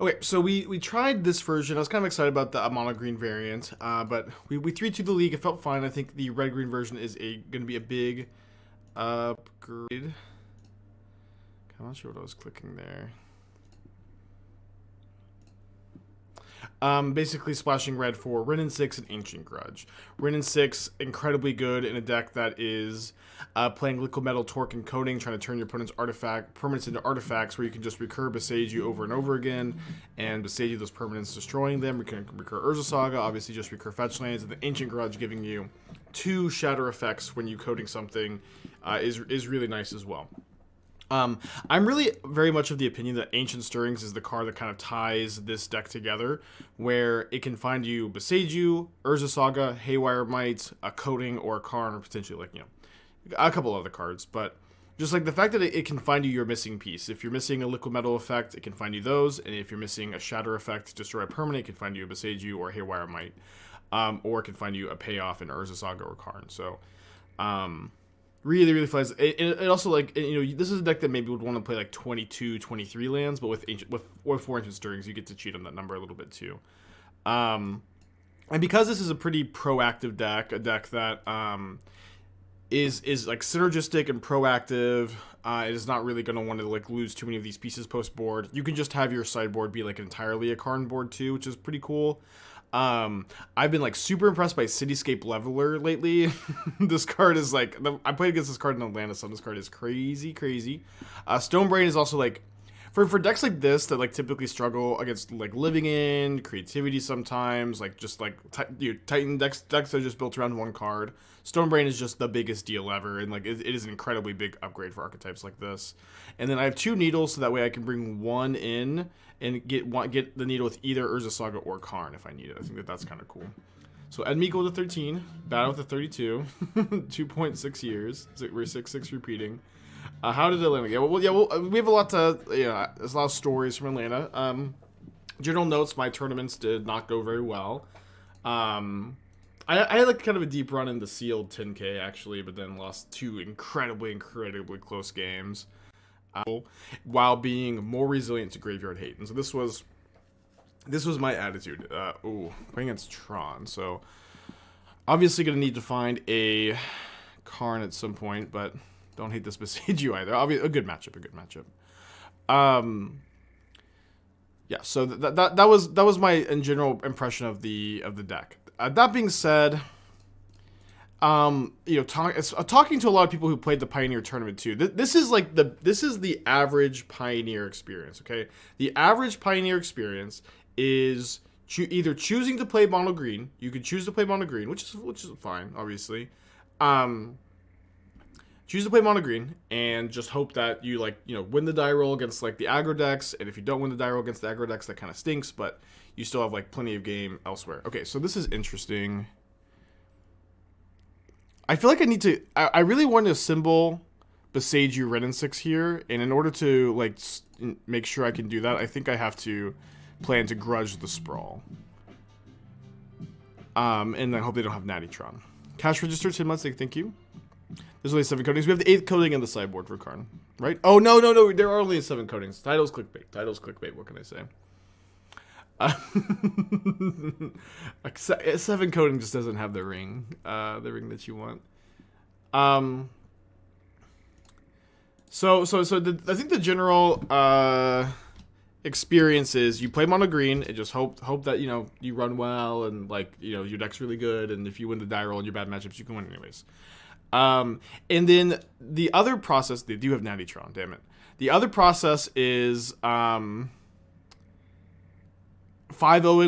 Okay, so we tried this version. I was kind of excited about the mono green variant, but we 3-2 the league. It felt fine. I think the red green version is going to be a big upgrade. I'm not sure what I was clicking there. Basically splashing red for Wrenn and Six and Ancient Grudge. Wrenn and Six, incredibly good in a deck that is playing Liquimetal Torque and Coating, trying to turn your opponent's permanents into artifacts where you can just recur Boseiju over and over again, and Boseiju those permanents, destroying them. We can recur Urza Saga, obviously just recur fetch lands, and the Ancient Grudge giving you 2 shatter effects when you coating something is really nice as well. I'm really very much of the opinion that Ancient Stirrings is the card that kind of ties this deck together, where it can find you Boseiju, Urza Saga, Haywire Mite, a Coating, or a Karn, or potentially, like, you know, a couple other cards. But just like the fact that it can find you your missing piece. If you're missing a Liquimetal effect, it can find you those, and if you're missing a Shatter effect to destroy a permanent, it can find you a Boseiju or Haywire Mite, or it can find you a payoff in Urza Saga or Karn. So, really flies. It also, like, you know, this is a deck that maybe would want to play like 22, 23 lands, but with 4 Ancient Stirrings, you get to cheat on that number a little bit too. And because this is a pretty proactive deck, a deck that is like synergistic and proactive, it is not really going to want to like lose too many of these pieces post board. You can just have your sideboard be like entirely a Karn board too, which is pretty cool. I've been like super impressed by Cityscape Leveler lately. This card is like, I played against this card in Atlanta, so this card is crazy. Stonebrain is also like, for decks like this that like typically struggle against like living in creativity sometimes, like just like Titan decks that are just built around one card. Stonebrain is just the biggest deal ever, and like it is an incredibly big upgrade for archetypes like this. And then I have 2 needles, so that way I can bring one in and get the needle with either Urza Saga or Karn if I need it. I think that's kind of cool. So Edmiko with a 13, Battle with a 32, 2.6 years. So we're 6-6 repeating. How did Atlanta get? Well, we have a lot to, there's a lot of stories from Atlanta. General notes, my tournaments did not go very well. I had like kind of a deep run in the sealed 10K actually, but then lost 2 incredibly close games, while being more resilient to graveyard hate. And so this was my attitude. Playing against Tron, so obviously gonna need to find a Karn at some point, but don't hate this Boseiju either. Obviously, a good matchup. Yeah. So that was my in general impression of the deck. That being said, talking to a lot of people who played the Pioneer tournament too. This is the average Pioneer experience. Okay, the average Pioneer experience is either choosing to play mono green. You could choose to play mono green, which is fine, obviously. Choose to play mono green and just hope that you win the die roll against like the aggro decks, and if you don't win the die roll against the aggro decks, that kind of stinks, but you still have like plenty of game elsewhere. Okay, so this is interesting. I feel like I really want to assemble Boseiju Wrenn and Six here, and in order to like make sure I can do that, I think I have to plan to grudge the Sprawl. And I hope they don't have Nattytron. Cash register 10 months, thank you. There's only 7 coatings. We have the 8th coating in the sideboard for Karn, right? Oh, no. There are only 7 coatings. Title's clickbait. What can I say? 7 coating just doesn't have the ring that you want. I think the general experience is you play mono green and just hope that you run well and your deck's really good, and if you win the die roll and your bad matchups, you can win anyways. And then the other process, they do have Nattytron, damn it. The other process is 5-0ing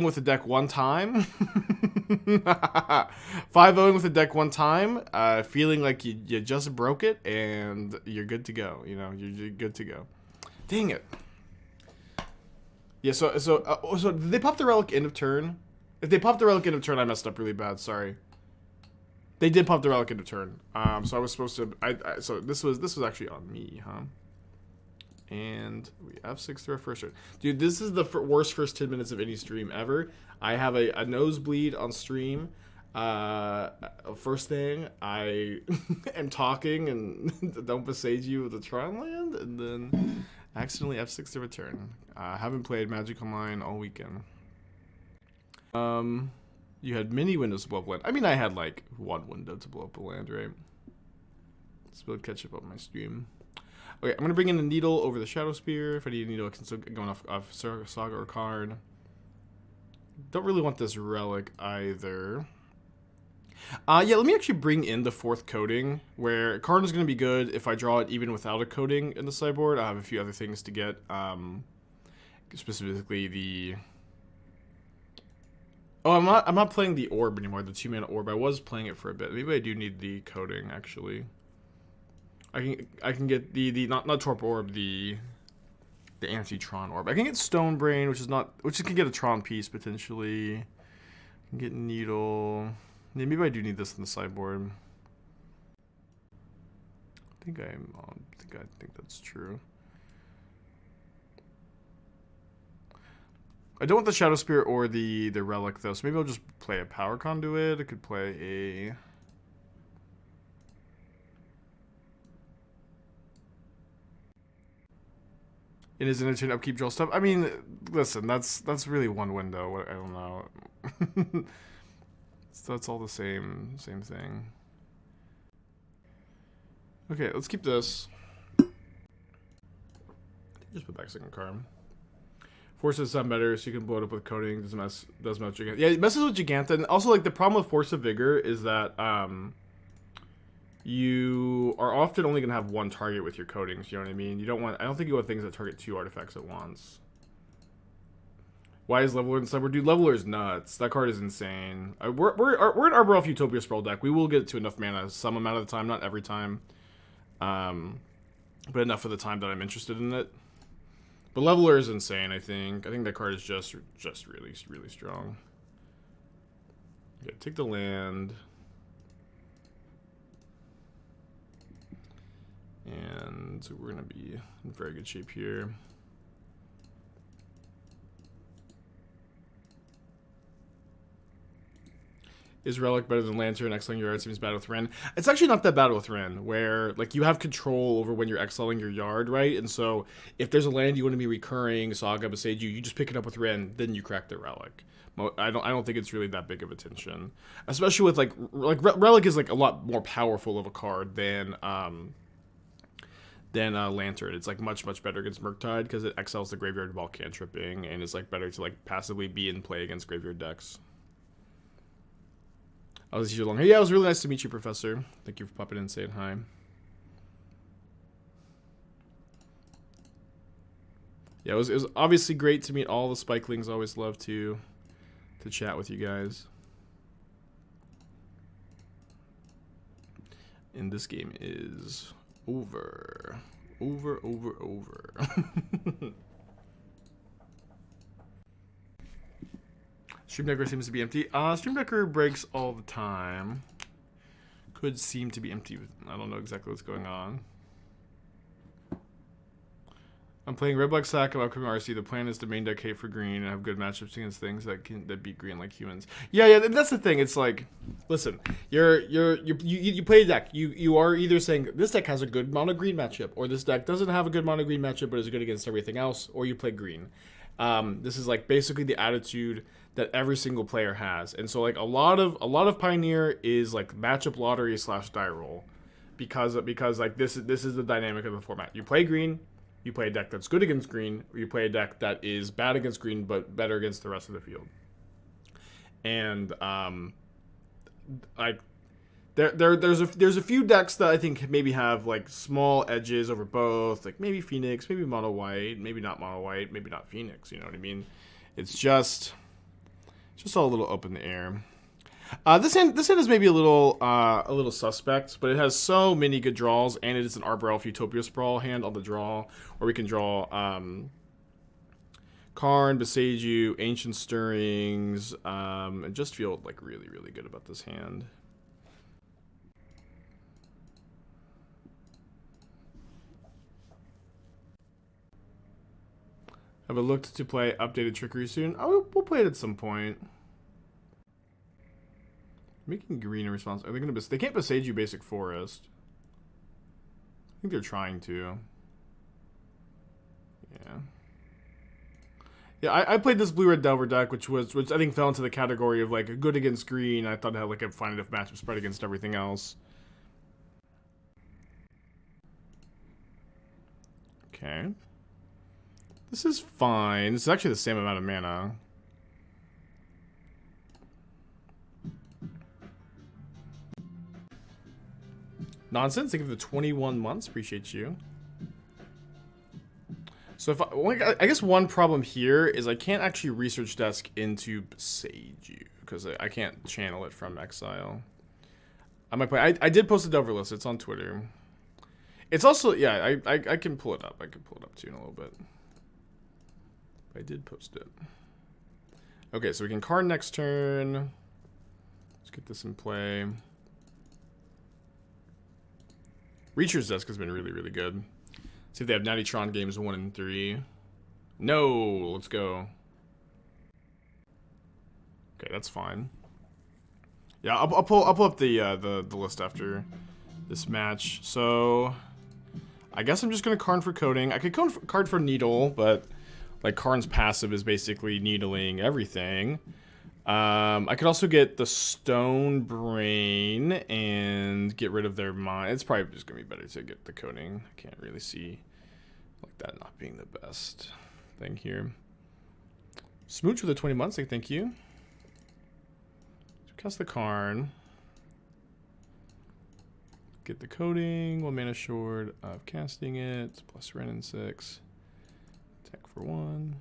with the deck one time. 5-0ing with the deck one time, feeling like you just broke it and you're good to go. You're good to go. Dang it. Yeah, so did they pop the Relic end of turn? If they popped the Relic end of turn, I messed up really bad, sorry. They did pop the Relic into turn. So I was supposed to. So this was actually on me, huh? And we F6 through our first turn. Dude, this is the worst first 10 minutes of any stream ever. I have a nosebleed on stream. First thing, I am talking and don't Boseiju with the Tron land, and then Accidentally F6 to return. Haven't played Magic Online all weekend. You had many windows to blow up land. I mean, I had like one window to blow up a land, right? Let's catch up on my stream. Okay, I'm gonna bring in a needle over the Shadowspear. If I need a needle, I can still go off Saga or Karn. Don't really want this relic either. Yeah, let me actually bring in the 4th coating, where Karn is gonna be good if I draw it even without a coating in the sideboard. I have a few other things to get, specifically the. Oh, I'm not playing the orb anymore, the 2-mana orb. I was playing it for a bit. Maybe I do need the coating actually. I can get the not Torpor Orb, the anti-Tron Orb. I can get Stone Brain, which can get a Tron piece potentially. I can get Needle. Yeah, maybe I do need this in the sideboard. I think that's true. I don't want the Shadowspear or the Relic though, so maybe I'll just play a Power Conduit. I could play a. It is an instant upkeep draw stuff. I mean, listen, that's really one window. I don't know. So that's all the same thing. Okay, let's keep this. Just put back second card. Forces sound better, so you can blow it up with coating. Does mess with Giganta. Yeah, it messes with Giganta. And also, like, the problem with Force of Vigor is that you are often only going to have one target with your coatings, you know what I mean? I don't think you want things that target 2 artifacts at once. Why is Leveler in sideboard? Dude, Leveler is nuts. That card is insane. We're an Arbor Elf Utopia Sprawl deck. We will get to enough mana some amount of the time, not every time. But enough of the time that I'm interested in it. But Leveler is insane, I think. I think that card is just really, really strong. Yeah, take the land. And we're going to be in very good shape here. Is Relic better than Lantern? Exiling your yard seems bad with Wrenn. It's actually not that bad with Wrenn, where like you have control over when you're exiling your yard, right? And so if there's a land you want to be recurring, Saga, Boseiju, you just pick it up with Wrenn, then you crack the Relic. I don't think it's really that big of a tension, especially with like Relic is like a lot more powerful of a card than Lantern. It's like much better against Murktide because it exiles the graveyard while cantripping, and it's like better to like passively be in play against graveyard decks. I was here long. Hey, yeah, it was really nice to meet you, Professor. Thank you for popping in and saying hi. Yeah, it was obviously great to meet all the Spikelings. Always love to chat with you guys. And this game is over. Over. Stream Decker seems to be empty. Stream Decker breaks all the time. Could seem to be empty. I don't know exactly what's going on. I'm playing Red Black Sack of upcoming RC. The plan is to main deck hate for green and have good matchups against things that beat green like humans. Yeah, that's the thing. It's like, listen, you play a deck. You are either saying this deck has a good mono green matchup, or this deck doesn't have a good mono green matchup but is good against everything else, or you play green. This is like basically the attitude that every single player has, and so like a lot of Pioneer is like matchup lottery / die roll, because like this is the dynamic of the format. You play green. You play a deck that's good against green, or you play a deck that is bad against green but better against the rest of the field. And like there's a few decks that I think maybe have like small edges over both, like maybe Phoenix, maybe mono white, maybe not mono white, maybe not Phoenix. You know what I mean? It's just all a little up in the air. This hand is maybe a little suspect, but it has so many good draws, and it is an Arbor Elf Utopia Sprawl hand on the draw, where we can draw Karn, Boseiju, Ancient Stirrings, and just feel like really, really good about this hand. Have I looked to play updated Trickery soon? Oh, we'll play it at some point. Making green in response. Are they gonna? They can't Boseiju basic forest. I think they're trying to. Yeah. Yeah, I played this blue-red Delver deck, which I think fell into the category of like good against green. I thought it had like a fine enough matchup spread against everything else. Okay. This is fine. This is actually the same amount of mana. Nonsense. Thank you for the 21 months. Appreciate you. So if I guess one problem here is I can't actually research desk into Boseiju because I can't channel it from exile. I might play. I did post the Delver list. It's on Twitter. It's also, yeah, I can pull it up. I can pull it up too in a little bit. I did post it. Okay, so we can Karn next turn. Let's get this in play. Reacher's desk has been really, really good. See if they have Natty Tron games 1 and 3. No, let's go. Okay, that's fine. Yeah, I'll pull up the list after this match. So I guess I'm just gonna Karn for Coating. I could card for Needle, but like Karn's passive is basically needling everything. I could also get the Stone Brain and get rid of their mind. It's probably just gonna be better to get the Coating. I can't really see like that not being the best thing here. Smooch for the 20 months, like, thank you. Cast the Karn. Get the Coating, 1 mana short of casting it, plus Wrenn and Six. Attack for 1.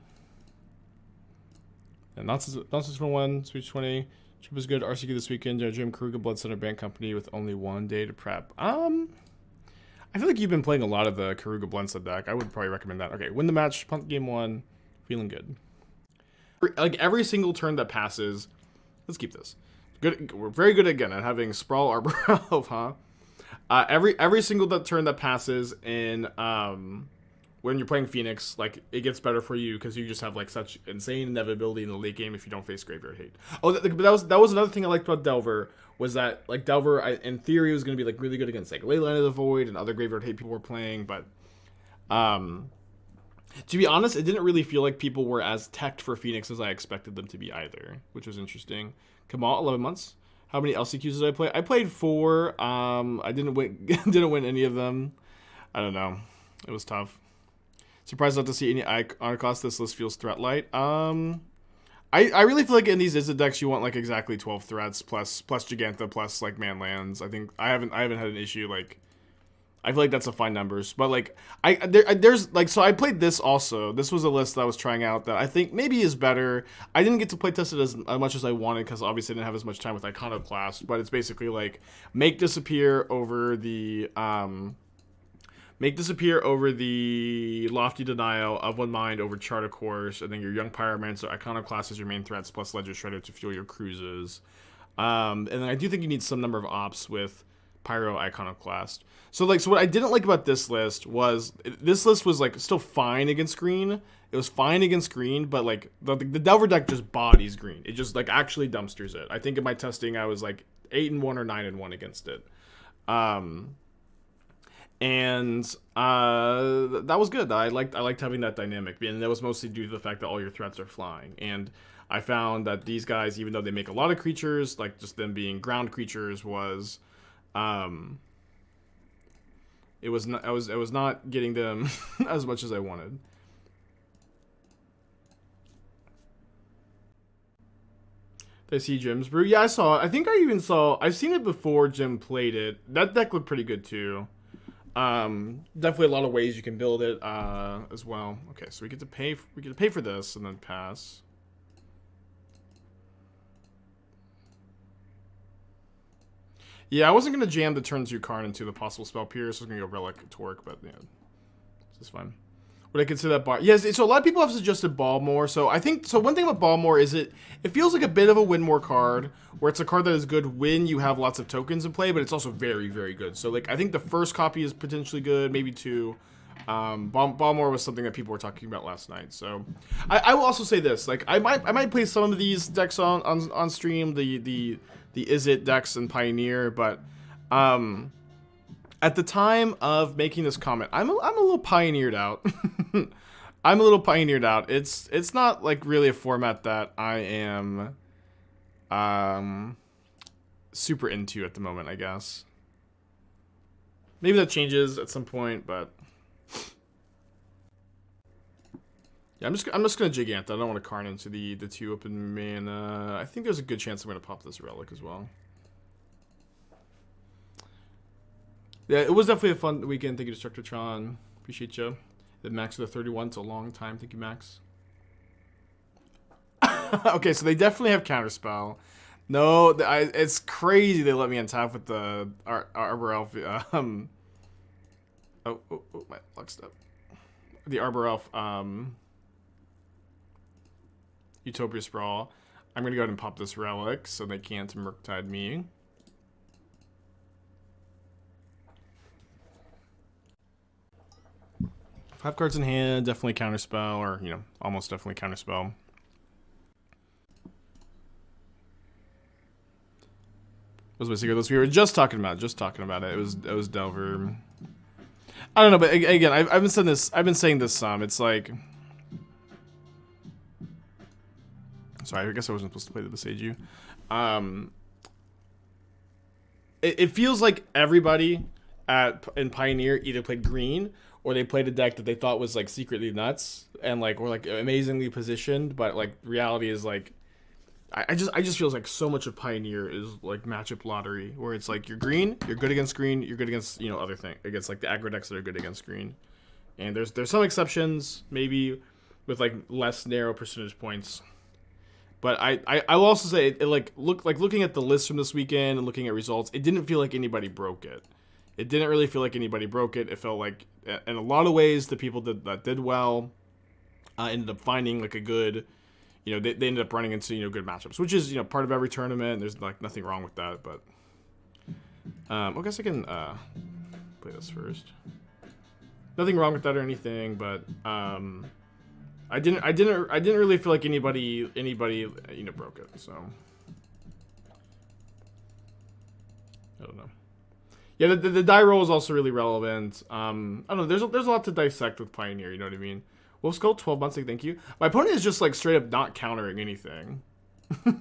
And Nonsense for 1, Switch 20. Trip is good. RCQ this weekend. Jim Karuga Blood Center Band Company with only 1 day to prep. I feel like you've been playing a lot of the Karuga Blendset deck. I would probably recommend that. Okay, win the match, punt game 1, feeling good. Like every single turn that passes, let's keep this. Good, we're very good again at having Sprawl, Arbor Elf, huh? Every single turn that passes in when you're playing Phoenix, like it gets better for you because you just have like such insane inevitability in the late game if you don't face Graveyard Hate. Oh, that was another thing I liked about Delver was that like Delver in theory was going to be like really good against like Leyline of the Void and other Graveyard Hate people were playing, but to be honest, it didn't really feel like people were as teched for Phoenix as I expected them to be either, which was interesting. Kamal, 11 months. How many LCQs did I play? I played 4. I didn't win didn't win any of them. I don't know. It was tough. Surprised not to see any Iconoclast. This list feels threat light. I really feel like in these Izzet decks you want like exactly 12 threats plus Giganta plus like man lands. I think I haven't had an issue like I feel like that's a fine numbers, but like there's like so I played this also. This was a list that I was trying out that I think maybe is better. I didn't get to play test it as much as I wanted because obviously I didn't have as much time with Iconoclast. But it's basically like make disappear over the Lofty Denial of 1 mind over Chart of Course, and then your Young Pyromancer, Iconoclast as your main threats plus Ledger Shredder to fuel your cruises. And then I do think you need some number of ops with Pyro Iconoclast. So what I didn't like about this list was like still fine against green. It was fine against green, but like the Delver deck just bodies green. It just like actually dumpsters it. I think in my testing I was like 8-1 or 9-1 against it. And that was good. I liked having that dynamic, and that was mostly due to the fact that all your threats are flying. And I found that these guys, even though they make a lot of creatures, like just them being ground creatures, was it was not getting them as much as I wanted. Did I see Jim's brew? Yeah, I saw it. I think I've seen it before Jim played it. That deck looked pretty good too. Definitely a lot of ways you can build it as well. Okay, so we get to pay for this and then pass. Yeah, I wasn't gonna jam the turn 2 Karn into the possible spell pierce. I was gonna go Relic Torque, but yeah, this is fine. Would I consider that bar? Yes. So a lot of people have suggested Balmore. So I think one thing about Balmore is it feels like a bit of a win more card, where it's a card that is good when you have lots of tokens in play, but it's also very, very good. So like I think the first copy is potentially good, maybe 2. Balmore was something that people were talking about last night. So I will also say this: like I might play some of these decks on stream, the Izzet decks and Pioneer, but at the time of making this comment, I'm a little pioneered out. I'm a little pioneered out. It's not like really a format that I am super into at the moment, I guess. Maybe that changes at some point, but yeah, I'm just gonna Gigant. I don't want to Karn into the 2 open mana. I think there's a good chance I'm gonna pop this Relic as well. Yeah, it was definitely a fun weekend. Thank you, Destructotron. Appreciate you. The Max with a 31. It's a long time. Thank you, Max. Okay, so they definitely have Counterspell. No, it's crazy they let me untap with the Arbor Elf. Oh, my luck step. The Arbor Elf, Utopia Sprawl. I'm going to go ahead and pop this Relic so they can't Murktide me. Five cards in hand, definitely Counterspell, or, you know, almost definitely Counterspell. What was my secret list? We were just talking about it. It was Delver. I don't know, but again, I've been saying this. I've been saying this some. It's like, sorry, I guess I wasn't supposed to play the Boseiju. It feels like everybody in Pioneer either played green or they played a deck that they thought was like secretly nuts and like or like amazingly positioned, but like reality is like. I just feels like so much of Pioneer is like matchup lottery, where it's like you're green, you're good against green, you're good against, you know, other thing against like the aggro decks that are good against green, and there's some exceptions maybe with like less narrow percentage points, but I will also say it like looking at the list from this weekend and looking at results, it didn't feel like anybody broke it. It didn't really feel like anybody broke it. It felt like in a lot of ways the people that did well ended up finding like a good. You know, they ended up running into, you know, good matchups, which is, you know, part of every tournament. There's, like, nothing wrong with that, but... I guess I can, play this first. Nothing wrong with that or anything, but, I didn't really feel like anybody, you know, broke it, so... I don't know. Yeah, the die roll is also really relevant. I don't know, there's a lot to dissect with Pioneer, you know what I mean? Wolf Skull, 12 months, thank you. My opponent is just like straight up not countering anything.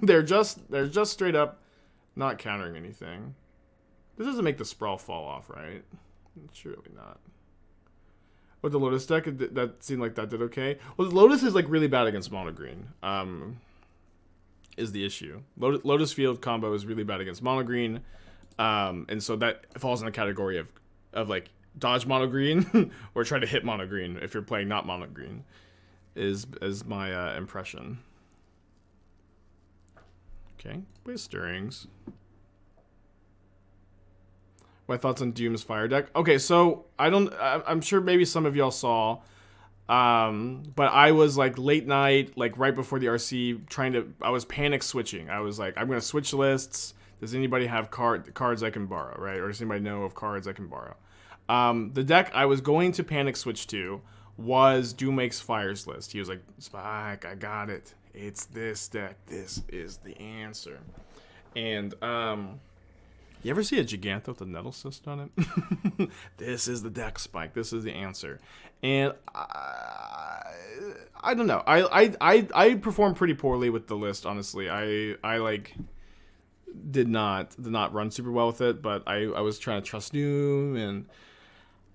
they're just straight up not countering anything. This doesn't make the Sprawl fall off, right? Surely not. With the Lotus deck, that seemed like that did okay. Well, Lotus is like really bad against mono green. Is the issue. Lotus Field combo is really bad against mono green. And so that falls in the category of like dodge mono green or try to hit mono green if you're playing not mono green is my impression. Okay, with Stirrings. My thoughts on Doom's Fire deck. Okay, so I'm sure maybe some of y'all saw, but I was like late night, like right before the RC, I was panic switching. I was like, I'm gonna switch lists. Does anybody have cards I can borrow, right? Or does anybody know of cards I can borrow? The deck I was going to panic switch to was Doom Makes Fires list. He was like, Spike, I got it. It's this deck. This is the answer. And, you ever see a Gigantho with a Nettlecyst on it? This is the deck, Spike. This is the answer. And I don't know. I performed pretty poorly with the list, honestly. I like did not run super well with it, but I was trying to trust Doom. And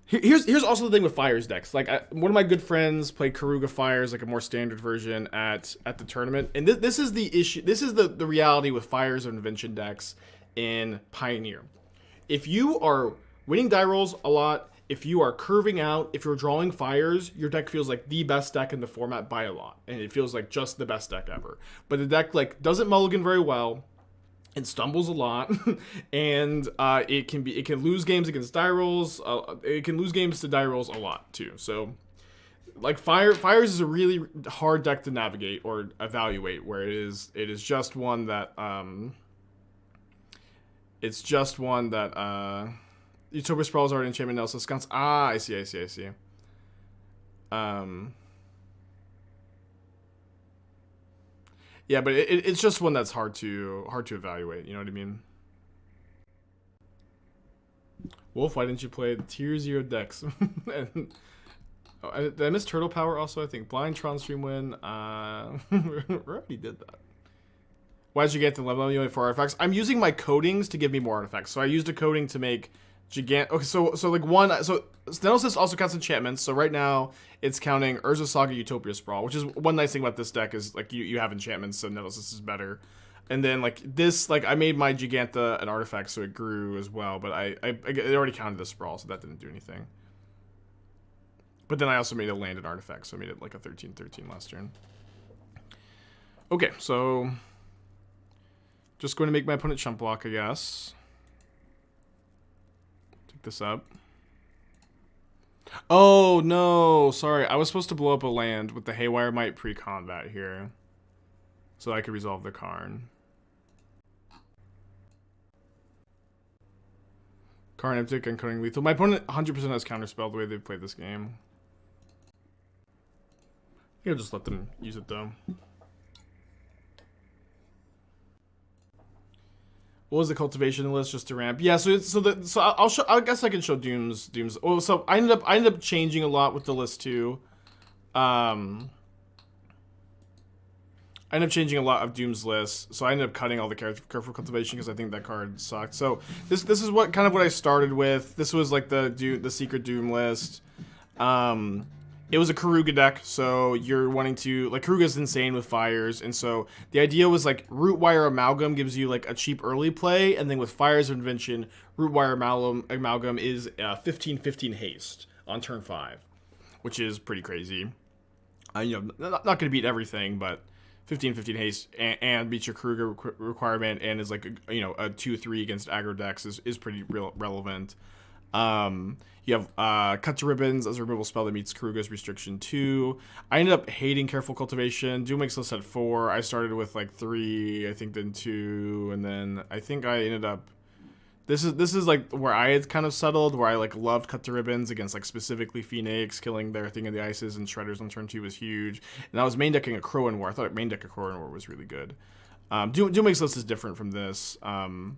here's also the thing with Fires decks. Like one of my good friends played Karuga Fires, like a more standard version at the tournament. And this is the issue. This is the reality with Fires and Invention decks in Pioneer. If you are winning die rolls a lot, if you are curving out, if you're drawing fires, your deck feels like the best deck in the format by a lot, and it feels like just the best deck ever. But the deck like doesn't mulligan very well, it stumbles a lot, and it can lose games against die rolls. It can lose games to die rolls a lot too. So like Fires is a really hard deck to navigate or evaluate, where it is just one that Utopia Sprawl is already enchantment Nettlecyst Sconce. I see. Yeah, but it's just one that's hard to evaluate. You know what I mean? Wolf, why didn't you play the Tier 0 decks? And Oh, did I miss Turtle Power also? I think Blind Tron Stream Win. We already did that. Why did you get the level only for artifacts? I'm using my coatings to give me more artifacts. So I used a coating to make gigant. Okay, so like one. So Nettlecyst also counts enchantments. So right now it's counting Urza, Saga, Utopia Sprawl, which is one nice thing about this deck is like you have enchantments, so Nettlecyst is better. And then like this, like I made my Giganta an artifact, so it grew as well. But it already counted the Sprawl, so that didn't do anything. But then I also made a land an artifact, so I made it like a 13/13 last turn. Okay, so just going to make my opponent chump block, I guess. Take this up. Oh no, sorry. I was supposed to blow up a land with the Haywire Mite pre-combat here, so I could resolve the Karn. Karn, Emptic, and Cutting Lethal. My opponent 100% has counterspell the way they've played this game. I'll just let them use it though. What was the cultivation list just to ramp? Yeah, so I'll show. I guess I can show Doom's. Oh, so I ended up changing a lot with the list too. I ended up changing a lot of Doom's list, so I ended up cutting all the careful cultivation because I think that card sucked. So this is what I started with. This was like the secret Doom list. It was a Karuga deck, so you're wanting to like Karuga's insane with fires, and so the idea was like Rootwire Amalgam gives you like a cheap early play, and then with Fires of Invention, Rootwire Amalgam is 15/15 haste on turn 5, which is pretty crazy. You know, not going to beat everything, but 15/15 haste and beats your Karuga requirement and is like a 2/3 against aggro decks is pretty relevant. You have Cut to Ribbons as a removal spell that meets Karuga's restriction 2. I ended up hating Careful Cultivation. Doom makes list at 4. I started with like 3, I think, then 2, and then I think I ended up. This is like where I had kind of settled, where I like loved Cut to Ribbons against like specifically Phoenix, killing their Thing of the Ices and Shredders on turn 2 was huge. And I was main decking a Crow and War. I thought main deck a Crow and War was really good. Doom makes list is different from this. But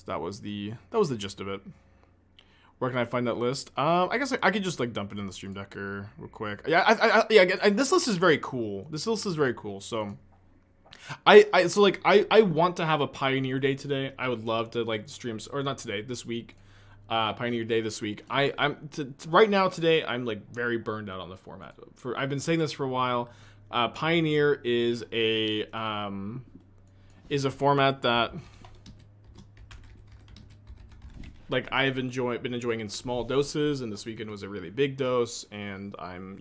that was the gist of it. Where can I find that list? I guess I could just like dump it in the Stream Decker real quick. Yeah, this list is very cool. So I want to have a Pioneer Day today. I would love to like stream, or not today, this week. Pioneer Day this week. Right now today I'm like very burned out on the format. I've been saying this for a while. Pioneer is a format that like I've been enjoying in small doses, and this weekend was a really big dose, and I'm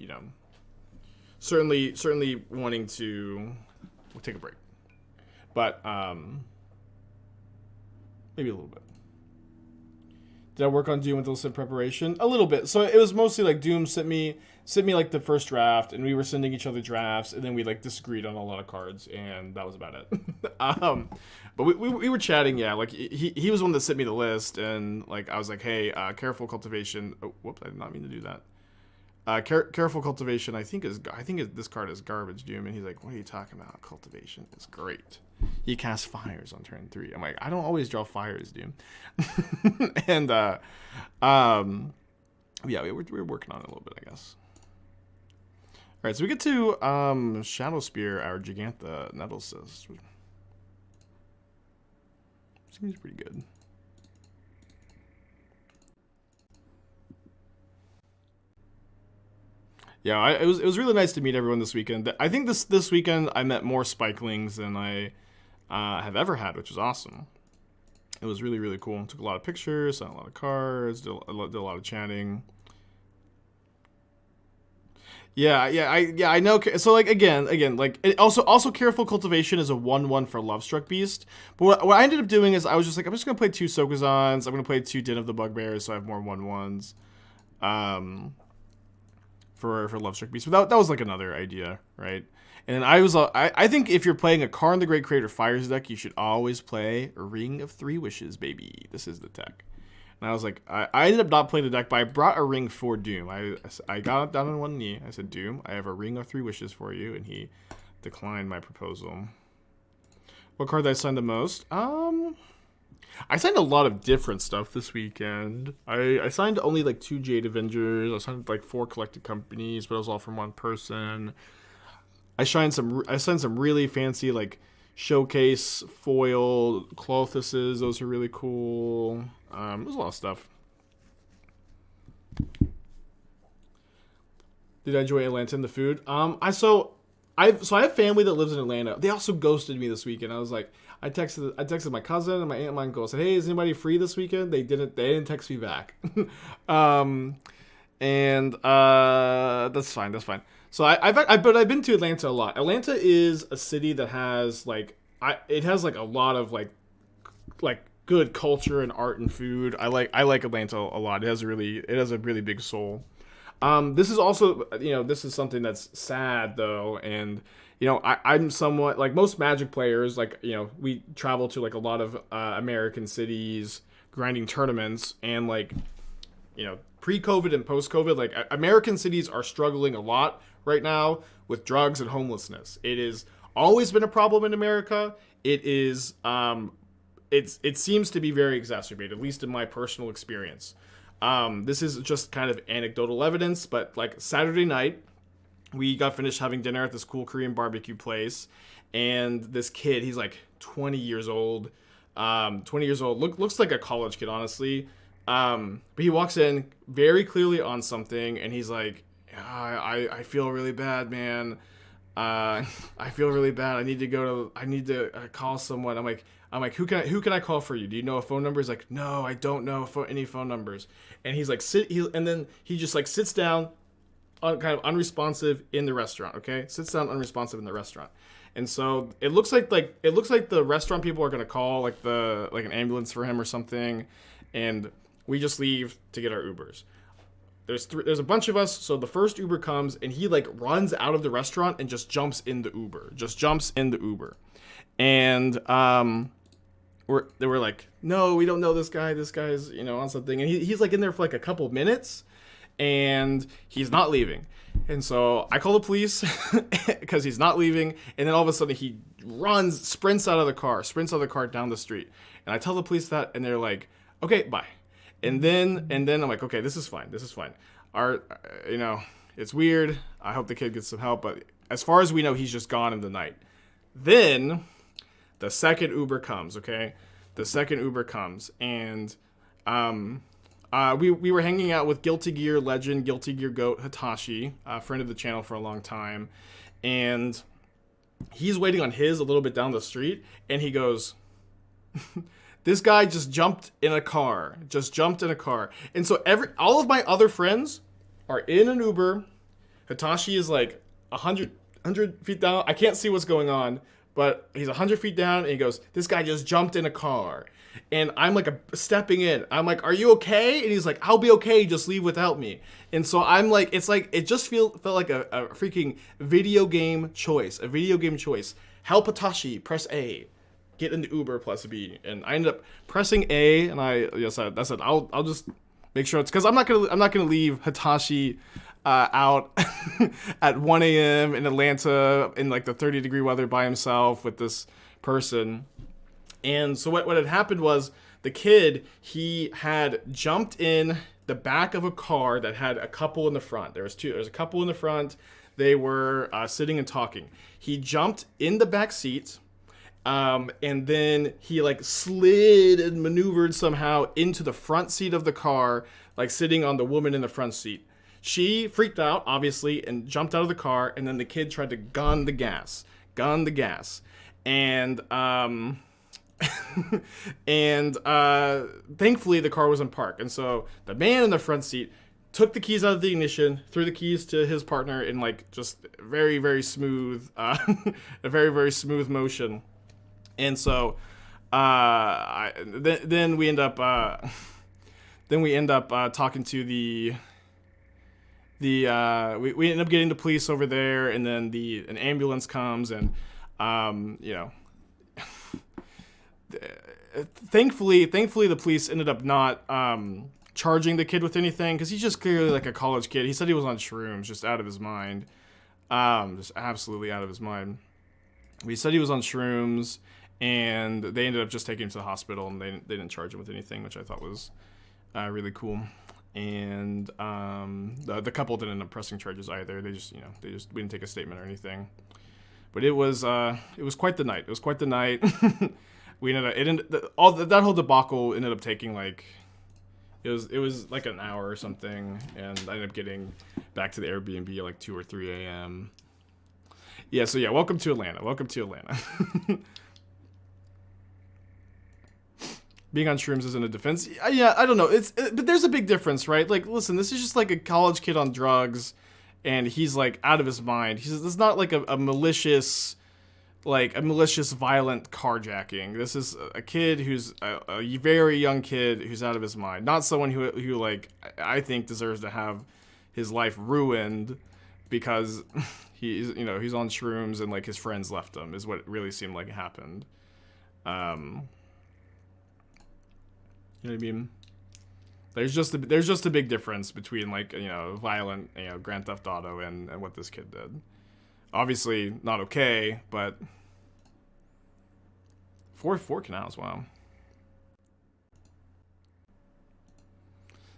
certainly wanting to take a break, but maybe a little bit. Did I work on Doom with the list preparation? A little bit. So it was mostly like Doom sent me like the first draft, and we were sending each other drafts, and then we like disagreed on a lot of cards, and that was about it. But we were chatting, yeah. Like he was one that sent me the list, and like I was like, hey, Careful Cultivation. Oh, whoops, I did not mean to do that. Careful Cultivation, I think this card is garbage, Doom, and he's like, what are you talking about? Cultivation is great. He casts fires on turn 3. I'm like, I don't always draw fires, Doom. And yeah, we're working on it a little bit, I guess. All right, so we get to Shadowspear, our Giganta Nettlecyst. Seems pretty good. Yeah, it was really nice to meet everyone this weekend. I think this weekend I met more Spikelings than I have ever had, which was awesome. It was really, really cool. Took a lot of pictures, saw a lot of cards, did a lot of chatting. Yeah, I know. So like again, like it also Careful Cultivation is a 1/1 for Lovestruck Beast. But what I ended up doing is I was just like, I'm just gonna play 2 Sokazons. I'm gonna play 2 Den of the Bugbears, so I have more 1/1s. For Lovestruck Beast. But that was like another idea, right? And then I think if you're playing a Karn the Great Creator Fires deck, you should always play Ring of 3 Wishes, baby. This is the tech. And I was like, I ended up not playing the deck, but I brought a ring for Doom. I got down on one knee. I said, Doom, I have a Ring of 3 Wishes for you, and he declined my proposal. What card did I sign the most? I signed a lot of different stuff this weekend. I signed only like 2 Jade Avengers. I signed like 4 collected companies, but it was all from one person. I signed some really fancy like showcase foil Clothuses. Those are really cool. There's a lot of stuff. Did I enjoy Atlanta and the food? I have family that lives in Atlanta. They also ghosted me this weekend. I was like, I texted my cousin and my aunt and my uncle. I said, hey, is anybody free this weekend? They didn't text me back. That's fine. So I've been to Atlanta a lot. Atlanta is a city that has it has like a lot of like good culture and art and food. I like Atlanta a lot. It has a really big soul. This is also, this is something that's sad though, and I'm somewhat like most Magic players. Like, we travel to like a lot of American cities, grinding tournaments, and like, pre-COVID and post-COVID, like American cities are struggling a lot right now with drugs and homelessness. It has always been a problem in America. It is, it seems to be very exacerbated, at least in my personal experience. This is just kind of anecdotal evidence, but like Saturday night, we got finished having dinner at this cool Korean barbecue place, and this kid, he's like 20 years old, looks like a college kid, honestly. But he walks in very clearly on something, and he's like, I feel really bad, man. I feel really bad. I need to call someone. I'm like, who can I call for you? Do you know a phone number? He's like, no, I don't know any phone numbers. And he's like, and then he just like sits down, kind of unresponsive in the restaurant. Okay, sits down unresponsive in the restaurant. And so it looks like the restaurant people are gonna call like an ambulance for him or something, and we just leave to get our Ubers. There's a bunch of us, so the first Uber comes, and he like runs out of the restaurant and just jumps in the Uber. And we're like, no, we don't know this guy. This guy's on something, and he's like in there for like a couple of minutes, and he's not leaving. And so I call the police because he's not leaving, and then all of a sudden he sprints out of the car down the street, and I tell the police that, and they're like, okay, bye. And then I'm like, okay, this is fine. It's weird. I hope the kid gets some help, but as far as we know, he's just gone in the night. Then the second Uber comes, okay? And we were hanging out with Guilty Gear legend, Guilty Gear GOAT Hitachi, a friend of the channel for a long time, and he's waiting on his a little bit down the street, and he goes, this guy just jumped in a car. And so all of my other friends are in an Uber. Hitachi is like 100 feet down. I can't see what's going on, but he's 100 feet down, and he goes, this guy just jumped in a car. And I'm like stepping in. I'm like, are you okay? And he's like, I'll be okay. Just leave without me. And so I'm like, it's like, it just felt like a freaking video game choice. Help Hitachi, press A. Get into Uber plus B, and I ended up pressing A, and I said I'll just make sure it's because I'm not gonna leave Hitachi out at 1 a.m. in Atlanta in like the 30-degree weather by himself with this person. And so what had happened was the kid, he had jumped in the back of a car that had a couple in the front. There's a couple in the front. They were sitting and talking. He jumped in the back seat. And then he like slid and maneuvered somehow into the front seat of the car, like sitting on the woman in the front seat. She freaked out, obviously, and jumped out of the car, and then the kid tried to gun the gas. And, thankfully the car was in park. And so the man in the front seat took the keys out of the ignition, threw the keys to his partner in like just very, very smooth, a very, very smooth motion. And so, then we end up talking to we end up getting the police over there, and then an ambulance comes, and thankfully the police ended up not charging the kid with anything, because he's just clearly like a college kid. He said he was on shrooms, just out of his mind, just absolutely out of his mind. He said he was on shrooms. and they ended up just taking him to the hospital, and they didn't charge him with anything, which I thought was really cool. And the couple didn't end up pressing charges either. They just, we didn't take a statement or anything. But it was quite the night. It was quite the night. We ended up, that whole debacle ended up taking like, it was like an hour or something, and I ended up getting back to the Airbnb at like 2 or 3 a.m. Yeah, so yeah, welcome to Atlanta. Welcome to Atlanta. Being on shrooms isn't a defense. Yeah, I don't know. But there's a big difference, right? Like, listen, this is just like a college kid on drugs, and he's like out of his mind. This is not like a malicious, violent carjacking. This is a kid who's a very young kid who's out of his mind. Not someone who like I think deserves to have his life ruined because he's on shrooms and like his friends left him, is what it really seemed like happened. You know what I mean? There's just a big difference between like violent Grand Theft Auto and what this kid did. Obviously not okay, but four canals, wow.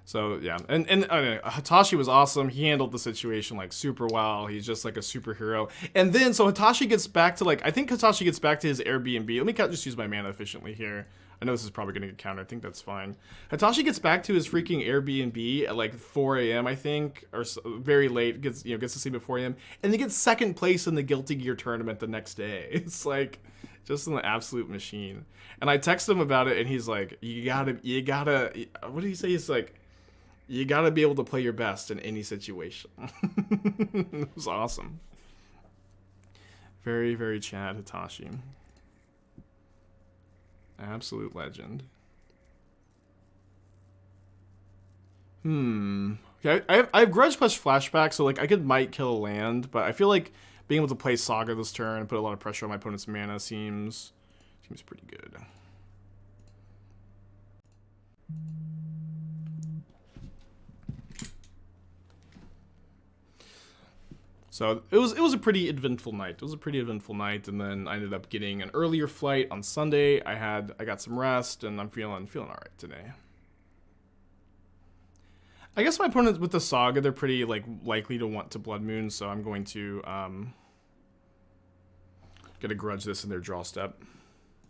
So yeah, and Hitachi was awesome. He handled the situation like super well. He's just like a superhero. And then so Hitachi gets back to I think Hitachi gets back to his Airbnb. Let me just use my mana efficiently here. I know this is probably going to get countered. I think that's fine. Hitachi gets back to his freaking Airbnb at like 4 a.m. I think, or very late. Gets to sleep at 4 a.m. and he gets second place in the Guilty Gear tournament the next day. It's like just an absolute machine. And I text him about it, and he's like, "You gotta." What did he say? He's like, "You gotta be able to play your best in any situation." It was awesome. Very, very Chad Hitachi. Absolute legend. Okay, I have Grudge plus Flashback, so like I might kill a land, but I feel like being able to play Saga this turn and put a lot of pressure on my opponent's mana seems pretty good. So it was a pretty eventful night. It was a pretty eventful night, and then I ended up getting an earlier flight on Sunday. I got some rest, and I'm feeling all right today. I guess my opponents with the Saga, they're pretty likely to want to Blood Moon, so I'm going to get a Grudge this in their draw step.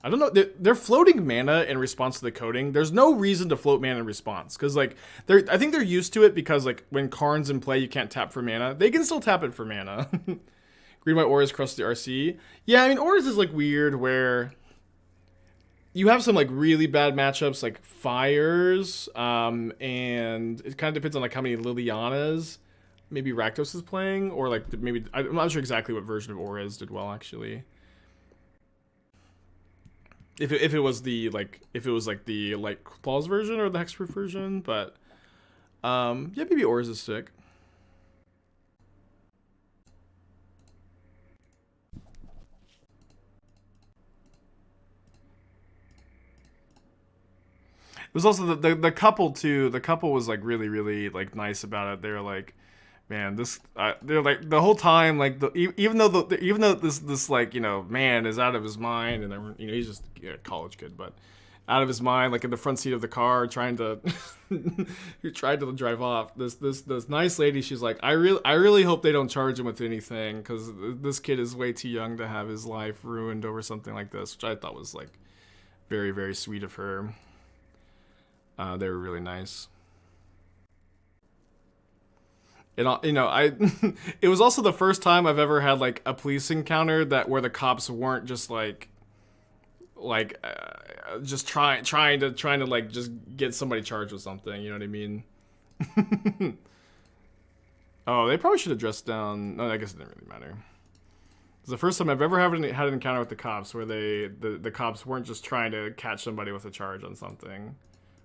I don't know. They're floating mana in response to the coating. There's no reason to float mana in response, because I think they're used to it, because when Karn's in play, you can't tap for mana. They can still tap it for mana. Green White Auras across the RC. Yeah, I mean Auras is weird where you have some really bad matchups like Fires, and it kind of depends on how many Lilianas maybe Rakdos is playing, or maybe I'm not sure exactly what version of Auras did well actually. If it was the the Light Claws version or the Hexproof version, but yeah, maybe Auras is sick. It was also the couple too. The couple was really nice about it. They were like, man, this they're the whole time even though this man is out of his mind, and he's just a college kid, but out of his mind, in the front seat of the car trying to tried to drive off. This nice lady, she's like, I really hope they don't charge him with anything, because this kid is way too young to have his life ruined over something like this, which I thought was very, very sweet of her. They were really nice. And it was also the first time I've ever had a police encounter where the cops weren't just just trying to just get somebody charged with something. You know what I mean? Oh, they probably should have dressed down. No, I guess it didn't really matter. It's the first time I've ever had an encounter with the cops where the cops weren't just trying to catch somebody with a charge on something,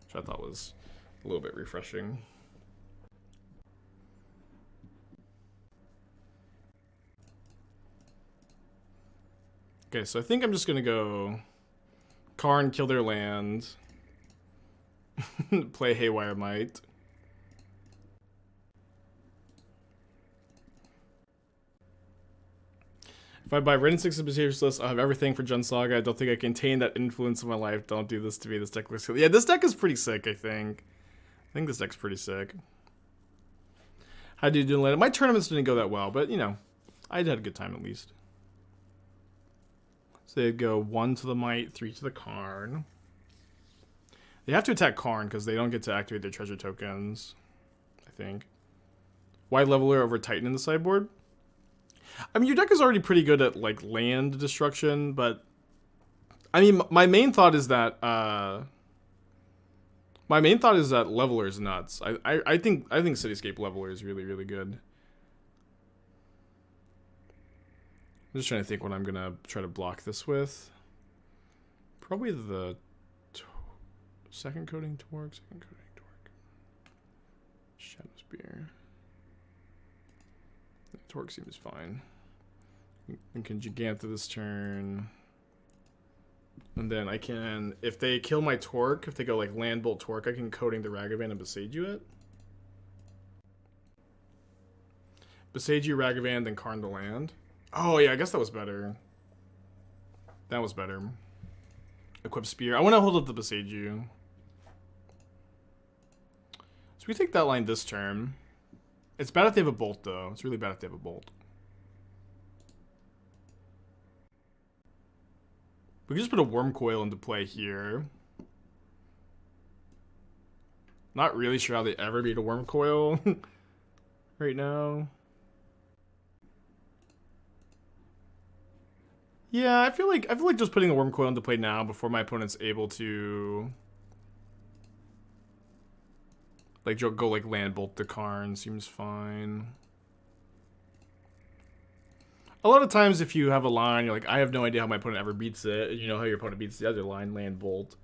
which I thought was a little bit refreshing. Okay, so I think I'm just gonna go Karn, kill their land, play Haywire Mite. If I buy Wrenn and Six and Boseiju list, I'll have everything for Jund Saga. I don't think I contain that influence in my life. Don't do this to me. This deck looks good. Yeah, this deck is pretty sick, I think. I think this deck's pretty sick. How do you do in Atlanta? My tournaments didn't go that well, but, you know, I had a good time at least. So they go 1 to the Mite, 3 to the Karn. They have to attack Karn because they don't get to activate their treasure tokens, I think. Why Leveler over Titan in the sideboard? I mean, your deck is already pretty good at, like, land destruction, but... I mean, my main thought is that, Leveler's nuts. I think Cityscape Leveler is really, really good. I'm just trying to think what I'm gonna try to block this with. Probably the second coating Torque, Shadowspear. Torque seems fine. I can Gigantha this turn. And then I can, if they kill my Torque, if they go like Land Bolt Torque, I can Coating the Ragavan and Boseiju it. Boseiju, Ragavan, then Karn the land. Oh yeah, I guess that was better. That was better. Equip Spear. I want to hold up the Boseiju. So we take that line this turn. It's bad if they have a Bolt though. It's really bad if they have a Bolt. We can just put a Wurmcoil into play here. Not really sure how they ever beat a Wurmcoil right now. Yeah, I feel like just putting a Wurmcoil into play now before my opponent's able to like go like Land Bolt the Karn seems fine. A lot of times if you have a line, you're like, I have no idea how my opponent ever beats it. You know how your opponent beats the other line, Land Bolt,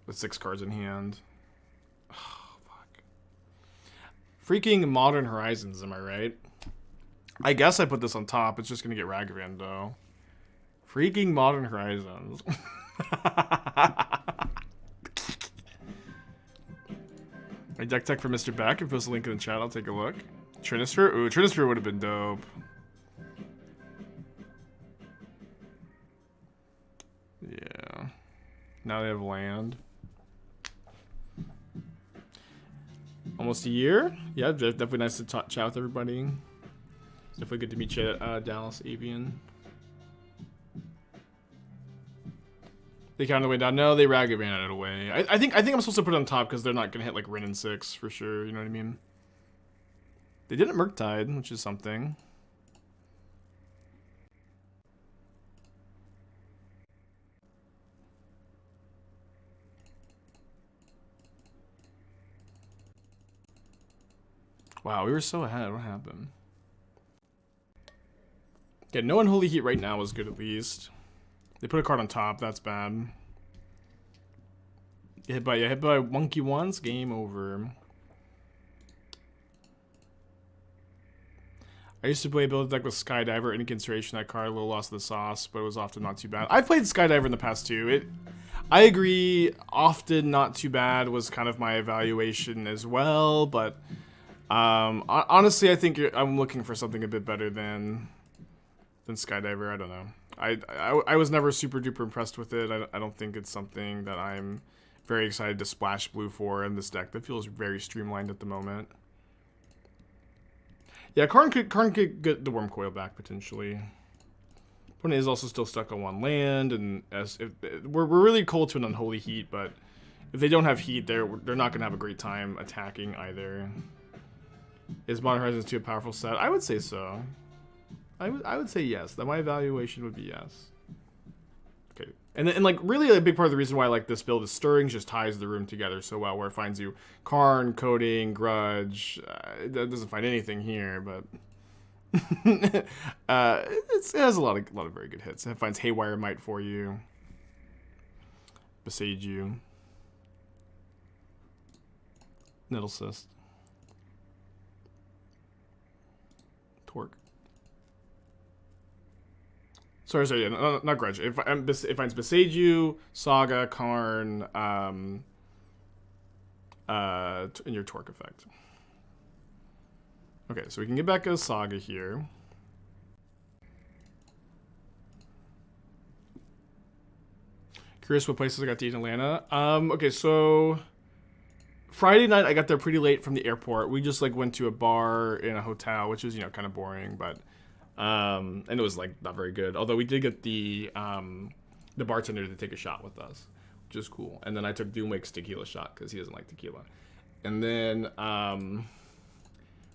with 6 cards in hand. Oh, fuck. Freaking Modern Horizons, am I right? I guess I put this on top. It's just going to get Ragavan, though. Freaking Modern Horizons. My deck tech for Mr. Beck. If post a link in the chat, I'll take a look. Trinisphere? Ooh, Trinisphere would have been dope. Yeah. Now they have land. Almost a year? Yeah, definitely nice to chat with everybody. It's definitely good to meet you at Dallas Avian. They counted the way down. No, they Ragavan it away. I think I'm supposed to put it on top because they're not gonna hit like Wrenn and Six for sure. You know what I mean? They didn't Murktide, which is something. Wow, we were so ahead. What happened? Yeah, no Unholy Heat right now is good at least. They put a card on top. That's bad. Get hit by Monkey once. Game over. I used to play a build deck with Skydiver. Any consideration that card, a little lost of the sauce, but it was often not too bad. I've played Skydiver in the past too. I agree. Often not too bad was kind of my evaluation as well, but honestly, I think I'm looking for something a bit better than Skydiver. I don't know. I was never super duper impressed with it. I don't think it's something that I'm very excited to splash blue for in this deck. That feels very streamlined at the moment. Yeah, Karn could get the Wurmcoil back potentially. Opponent is also still stuck on 1 land, and we're really cold to an Unholy Heat, but if they don't have heat, they're not gonna have a great time attacking either. Is Modern Horizons 2 a powerful set? I would say so. I would say yes. That my evaluation would be yes. Okay, and like really a big part of the reason why I like this build is Stirring just ties the room together so well, where it finds you Karn, Coating, Grudge. It doesn't find anything here, but it has a lot of very good hits. It finds Haywire Mite for you, Boseiju, Nettlecyst, Torque. Sorry, yeah, not Grudge. It finds Boseiju, Saga, Karn, in your Torque effect. Okay, so we can get back a Saga here. Curious what places I got to eat in Atlanta. Okay, so Friday night I got there pretty late from the airport. We just like went to a bar in a hotel, which is, you know, kind of boring, but and it was like not very good. Although we did get the bartender to take a shot with us, which is cool. And then I took Doomwake's tequila shot because he doesn't like tequila. And then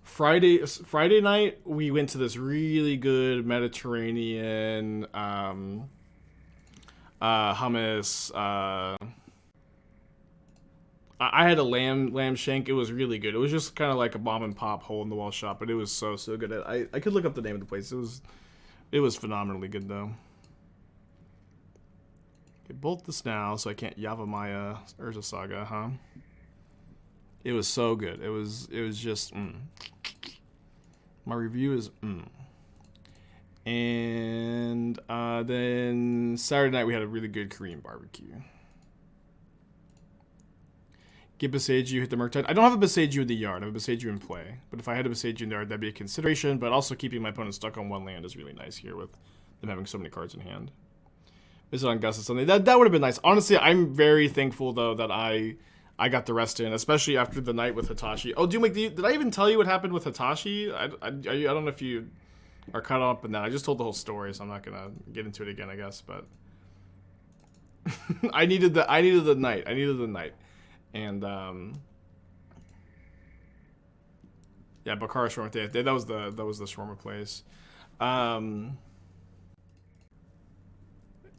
Friday night we went to this really good Mediterranean hummus. I had a lamb shank. It was really good. It was just kind of like a mom and pop hole in the wall shop, but it was so good. I could look up the name of the place. It was phenomenally good though. Okay, bolt this now so I can't Yavimaya Urza Saga, huh? It was so good. It was just My review is And then Saturday night we had a really good Korean barbecue. Get Boseiju, hit the Murktide. I don't have a Boseiju in the yard. I have a Boseiju in play. But if I had a Boseiju in the yard, that'd be a consideration. But also keeping my opponent stuck on one land is really nice here with them having so many cards in hand. Visit on Gus Sunday. That would have been nice. Honestly, I'm very thankful though that I got the rest in, especially after the night with Hitachi. Oh, Doomwake, did I even tell you what happened with Hitachi? I don't know if you are caught up in that. I just told the whole story, so I'm not gonna get into it again, I guess. But I needed the night. And yeah, Bakara Shawarma. That was the shawarma place.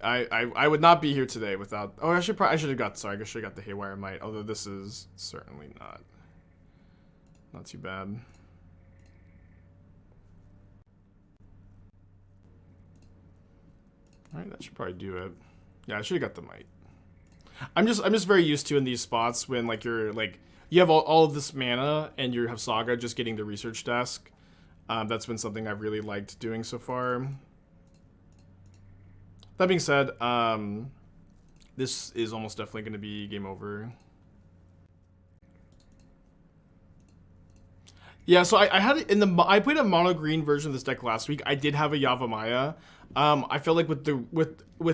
I would not be here today without. Oh, I should have got. Sorry, I should have got the Haywire Mite. Although this is certainly not too bad. All right, that should probably do it. Yeah, I should have got the Mite. I'm just very used to in these spots when like you have all of this mana and you have Saga just getting the research desk. That's been something I've really liked doing so far. That being said, this is almost definitely going to be game over. Yeah, so I had it I played a mono green version of this deck last week. I did have a Yavimaya. I feel like with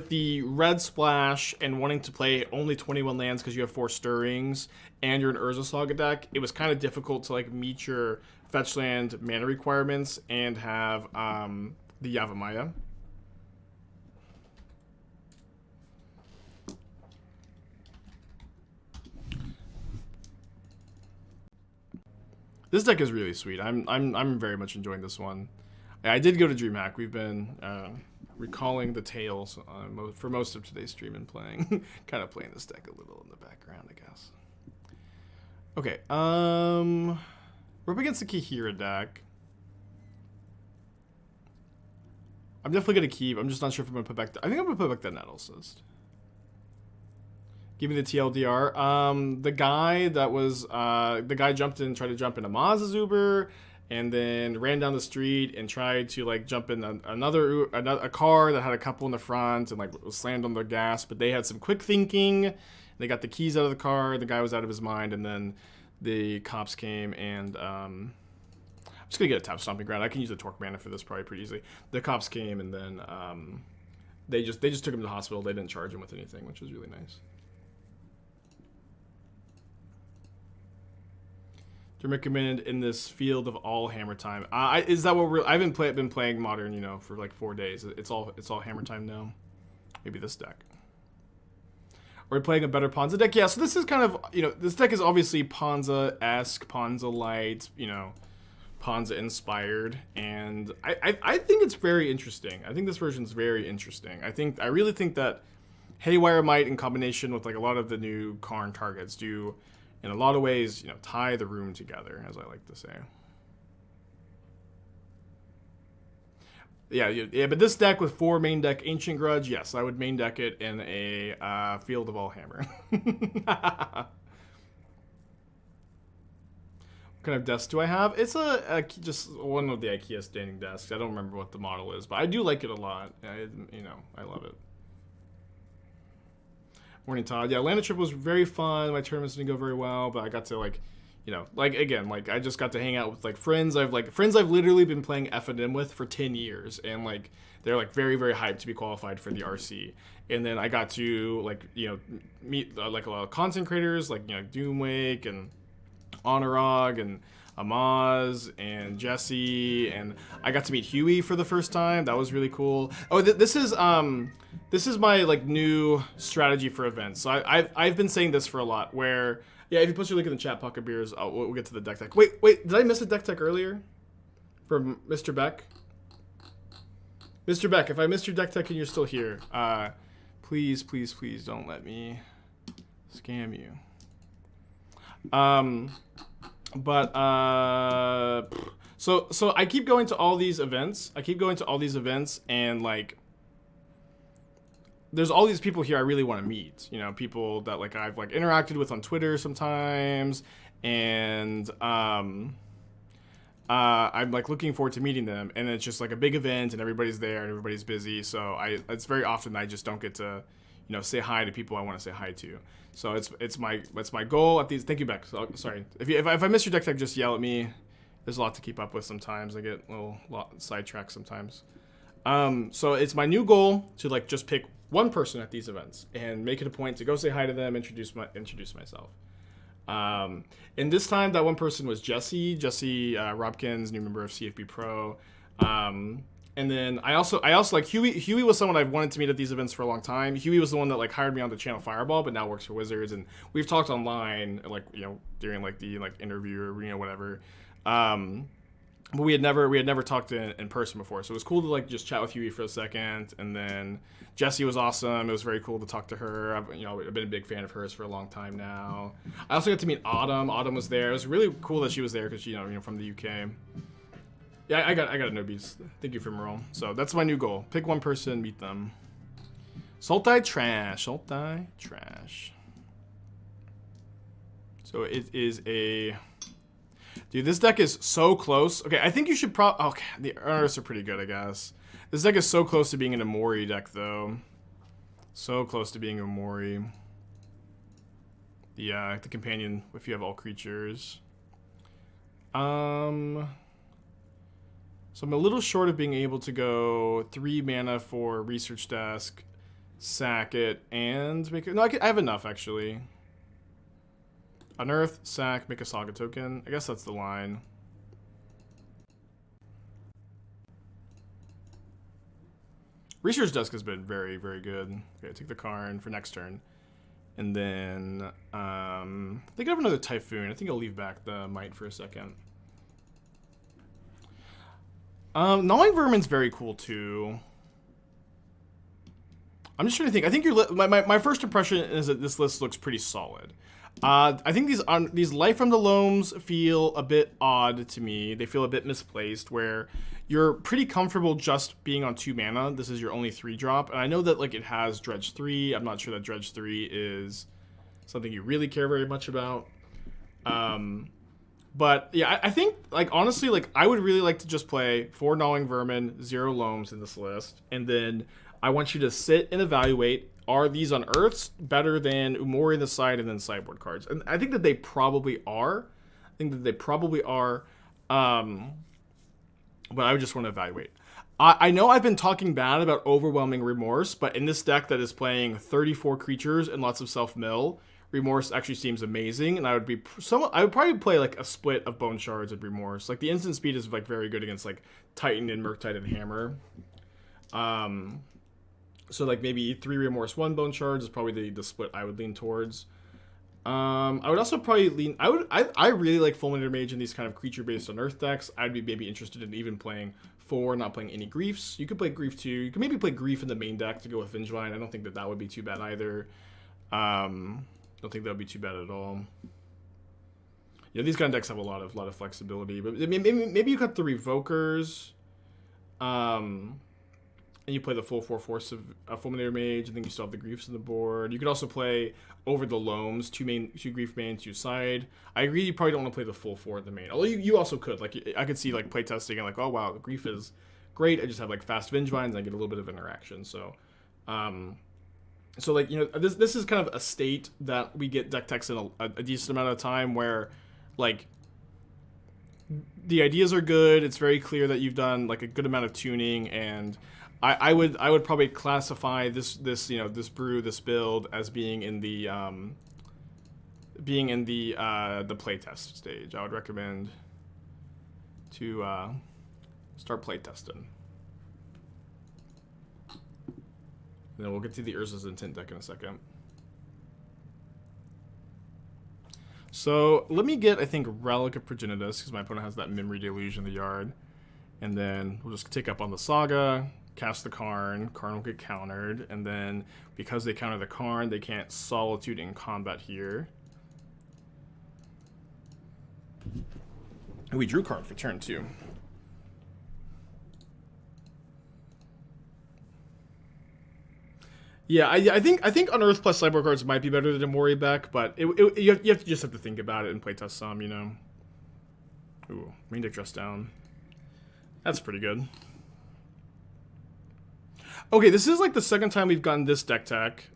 the red splash and wanting to play only 21 lands because you have 4 stirrings and you're an Urza Saga deck, it was kind of difficult to like meet your fetch land mana requirements and have the Yavimaya. This deck is really sweet. I'm very much enjoying this one. I did go to DreamHack. We've been recalling the tales for most of today's stream and playing, kind of playing this deck a little in the background, I guess. Okay, we're up against the Kihira deck. I'm definitely gonna keep. I'm just not sure if I'm gonna put back. I think I'm gonna put back the Nettlecyst. Give me the TLDR. The guy that was the guy tried to jump into Maz's Uber, and then ran down the street and tried to like jump in a car that had a couple in the front and like slammed on the gas. But they had some quick thinking. They got the keys out of the car. The guy was out of his mind, and then the cops came and I'm just gonna get a tap Stomping Ground. I can use the Torque mana for this probably pretty easily. The cops came and then they just took him to the hospital. They didn't charge him with anything, which was really nice. To recommend in this field of all Hammer Time. Is that what I haven't been playing Modern, you know, for like 4 days. It's all Hammer Time now. Maybe this deck. Are we playing a better Ponza deck? Yeah, so this is kind of, you know, this deck is obviously Ponza-esque, Ponza-light, you know, Ponza-inspired, and I think it's very interesting. I think this version is very interesting. I really think that Haywire Mite in combination with like a lot of the new Karn targets do, in a lot of ways, you know, tie the room together, as I like to say. Yeah, but this deck with 4 main deck Ancient Grudge, yes, I would main deck it in a field of all hammer. What kind of desk do I have? It's just one of the IKEA standing desks. I don't remember what the model is, but I do like it a lot. I love it. Morning, Todd. Yeah, Atlanta trip was very fun. My tournaments didn't go very well, but I got to, like, you know, like, again, like, I just got to hang out with, like, friends I've literally been playing F&M with for 10 years, and, like, they're, like, very, very hyped to be qualified for the RC. And then I got to, like, you know, meet, like, a lot of content creators, like, you know, Doomwake and Honorog and Amaz and Jesse, and I got to meet Huey for the first time. That was really cool. Oh, this is my, like, new strategy for events. So I've been saying this for a lot, where... Yeah, if you post your link in the chat, Pocket Beers, we'll get to the deck tech. Wait, did I miss a deck tech earlier? From Mr. Beck? Mr. Beck, if I missed your deck tech and you're still here, please, please, please don't let me scam you. So I keep going to all these events. And, like, there's all these people here I really want to meet, you know, people that, like, I've, like, interacted with on Twitter sometimes, and I'm, like, looking forward to meeting them, and it's just, like, a big event, and everybody's there, and everybody's busy, so it's very often I just don't get to, you know, say hi to people I want to say hi to. So it's my goal at these. Thank you, Beck. So, sorry if I miss your deck tech, just yell at me. There's a lot to keep up with sometimes. I get a little sidetracked sometimes. So it's my new goal to, like, just pick one person at these events and make it a point to go say hi to them, introduce myself. And this time that one person was Jesse Robkins, new member of CFB Pro. And then I also like Huey was someone I've wanted to meet at these events for a long time. Huey was the one that, like, hired me on the channel Fireball, but now works for Wizards, and we've talked online, like, you know, during, like, the, like, interview or, you know, whatever. But we had never talked in person before, so it was cool to, like, just chat with Huey for a second. And then Jessie was awesome. It was very cool to talk to her. I've been a big fan of hers for a long time now. I also got to meet Autumn. Autumn was there. It was really cool that she was there because you know from the UK. Yeah, I got a newbies. Thank you for Merle. So that's my new goal. Pick one person, meet them. Sultai Trash. So it is a... Dude, this deck is so close. Okay, I think you should okay, the Earths are pretty good, I guess. This deck is so close to being an Amori deck, though. So close to being Amori. The companion, if you have all creatures. So I'm a little short of being able to go 3 mana for Research Desk, sack it, and make it... No, I have enough, actually. Unearth, sack, make a Saga token. I guess that's the line. Research Desk has been very, very good. Okay, take the Karn for next turn. And then, I think I have another Typhoon. I think I'll leave back the Mite for a second. Gnawing Vermin's very cool, too. I'm just trying to think. I think my first impression is that this list looks pretty solid. I think these Life from the Loams feel a bit odd to me. They feel a bit misplaced, where you're pretty comfortable just being on 2 mana. This is your only 3-drop, and I know that, like, it has Dredge 3. I'm not sure that Dredge 3 is something you really care very much about. But yeah, I think, like, honestly, like, I would really like to just play 4 Gnawing Vermin, 0 Loams in this list, and then I want you to sit and evaluate, are these unearths better than Umori in the side and then sideboard cards? And I think that they probably are. But I would just want to evaluate. I know I've been talking bad about Overwhelming Remorse, but in this deck that is playing 34 creatures and lots of self-mill, Remorse actually seems amazing, and I would probably play, like, a split of Bone Shards and Remorse. Like, the instant speed is, like, very good against, like, Titan and Murktide and Hammer. So, like, maybe 3 Remorse, 1 Bone Shards is probably the split I would lean towards. I would also probably lean... I really like Fulminator Mage in these kind of creature-based unearth decks. I'd be maybe interested in even playing 4, not playing any Griefs. You could play Grief 2. You could maybe play Grief in the main deck to go with Vengevine. I don't think that would be too bad either. Don't think that would be too bad at all. Yeah, these kind of decks have a lot of flexibility. But maybe you cut the Revokers. And you play the full 4/4 of Fulminator Mage. I think you still have the Griefs on the board. You could also play over the Loams, 2 Grief main, 2 side. I agree you probably don't want to play the full 4 at the main. Although you also could. Like, I could see, like, playtesting and, like, oh wow, the Grief is great. I just have, like, fast Vengevines and I get a little bit of interaction. So, like, you know, this is kind of a state that we get deck techs in a decent amount of time, where like, the ideas are good. It's very clear that you've done like a good amount of tuning, and I would probably classify this brew, this build as being in the playtest stage. I would recommend to start playtesting. And then we'll get to the Urza's Intent deck in a second. So let me get, I think, Relic of Progenitus, because my opponent has that Memory Deluge in the yard. And then we'll just take up on the Saga, cast the Karn. Karn will get countered. And then because they counter the Karn, they can't Solitude in combat here. And we drew Karn for turn 2. Yeah, I think Unearth plus Sideboard cards might be better than a Mori back, but you have to just have to think about it and playtest some, you know. Ooh, main deck dress down. That's pretty good. Okay, this is like the second time we've gotten this deck tech.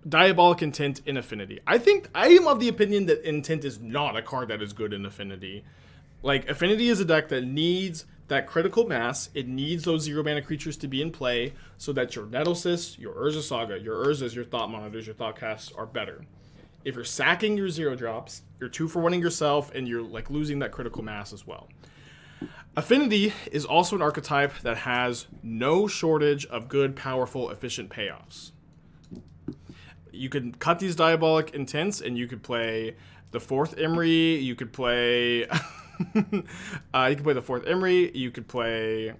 Diabolic Intent in Affinity. I am of the opinion that Intent is not a card that is good in Affinity. Like, Affinity is a deck that needs that critical mass. It needs those 0-mana creatures to be in play so that your Nettlecyst, your Urza Saga, your Urzas, your Thought Monitors, your Thought Casts are better. If you're sacking your 0-drops, you're 2-for-1ing yourself, and you're like losing that critical mass as well. Affinity is also an archetype that has no shortage of good, powerful, efficient payoffs. You could cut these Diabolic Intents, and you could play the 4th Emery, you could play... you could play the 4th Emery, you could play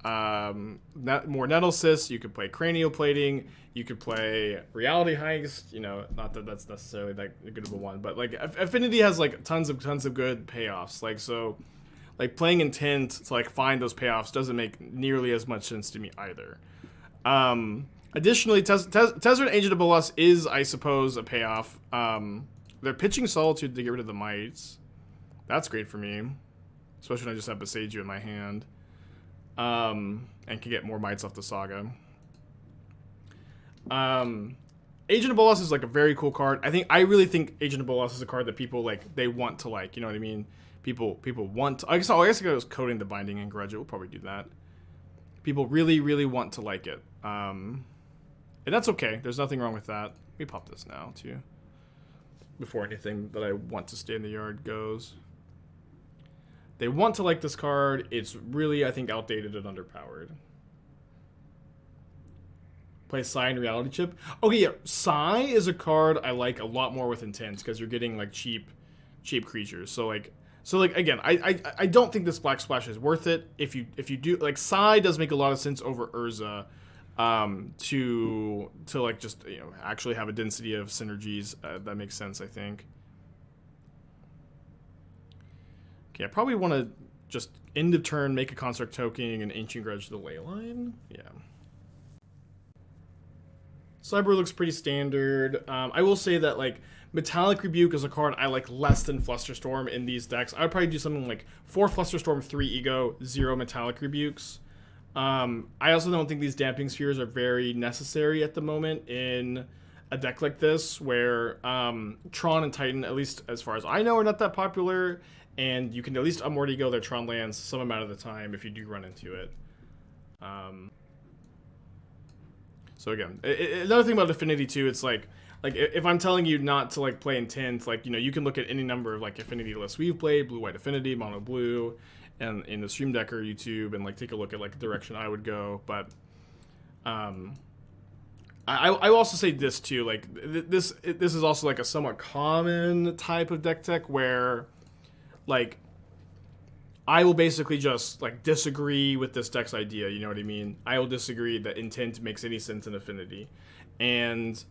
more Nettlecyst, you could play Cranial Plating, you could play Reality Heist, you know, not that that's necessarily that good of a one, but like Affinity has like tons of good payoffs. Like, so like playing Intent to like find those payoffs doesn't make nearly as much sense to me either. Additionally, Tezzeret Agent of Bolas is, I suppose, a payoff. They're pitching Solitude to get rid of the Mites. That's great for me, especially when I just have Boseiju in my hand, and can get more Mites off the Saga. Agent of Bolas is like a very cool card. I really think Agent of Bolas is a card that people like. They want to like. You know what I mean? People want. I guess I was coding the Binding and Grudge. It will probably do that. People really want to like it, and that's okay. There's nothing wrong with that. We pop this now too, before anything that I want to stay in the yard goes. They want to like this card. It's really, I think, outdated and underpowered. Play Psy and Reality Chip. Okay, yeah. Psy is a card I like a lot more with Intent because you're getting like cheap creatures. So again, I don't think this Black Splash is worth it. If you do, like, Psy does make a lot of sense over Urza, to like just, you know, actually have a density of synergies that makes sense, I think. Okay, I probably want to just end of turn, make a Construct Token, and Ancient Grudge the Leyline. Yeah. Cyber looks pretty standard. I will say that, like, Metallic Rebuke is a card I like less than Flusterstorm in these decks. I would probably do something like 4 Flusterstorm, 3 Ego, 0 Metallic Rebukes. I also don't think these Damping Spheres are very necessary at the moment in a deck like this, where Tron and Titan, at least as far as I know, are not that popular, and you can at least Ego their Tron lands some amount of the time if you do run into it. So again, another thing about Affinity too, it's like if I'm telling you not to like play Intent, like, you know, you can look at any number of like Affinity lists we've played, Blue-White Affinity, Mono Blue, and in the Stream Decker YouTube, and like take a look at like the direction I would go. But I will also say this too, like this is also like a somewhat common type of deck tech where like I will basically just like disagree with this deck's idea, you know what I mean? I will disagree that Intent makes any sense in Affinity. And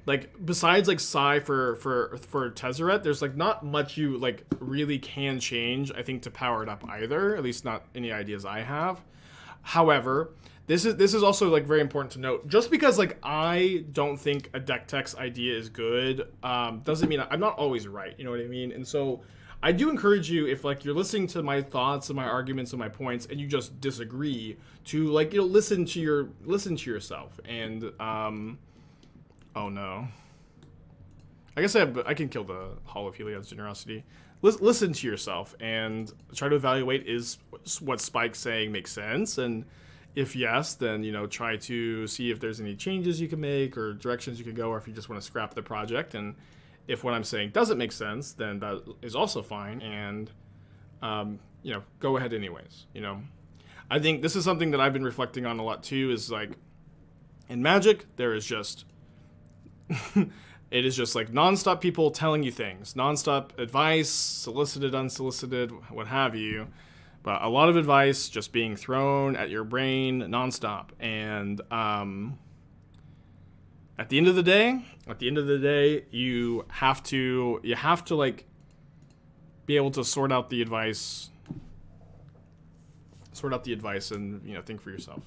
like besides like Psy for Tezzeret, there's like not much you like really can change, I think, to power it up either, at least not any ideas I have. However, this is also like very important to note. Just because like I don't think a deck tech's idea is good, doesn't mean I'm not always right, you know what I mean? And so I do encourage you, if like you're listening to my thoughts and my arguments and my points and you just disagree, to like, you know, listen to yourself. And oh no, I guess I can kill the Hall of Heliod's Generosity. Listen to yourself and try to evaluate is what Spike's saying makes sense, and if yes, then try to see if there's any changes you can make or directions you can go, or if you just want to scrap the project. And if what I'm saying doesn't make sense, then that is also fine, and go ahead anyways. I think this is something that I've been reflecting on a lot too. Is like in Magic, there is just it is just like nonstop people telling you things, nonstop advice, solicited, unsolicited, what have you. But a lot of advice just being thrown at your brain nonstop. And at the end of the day, you have to like be able to sort out the advice and think for yourself.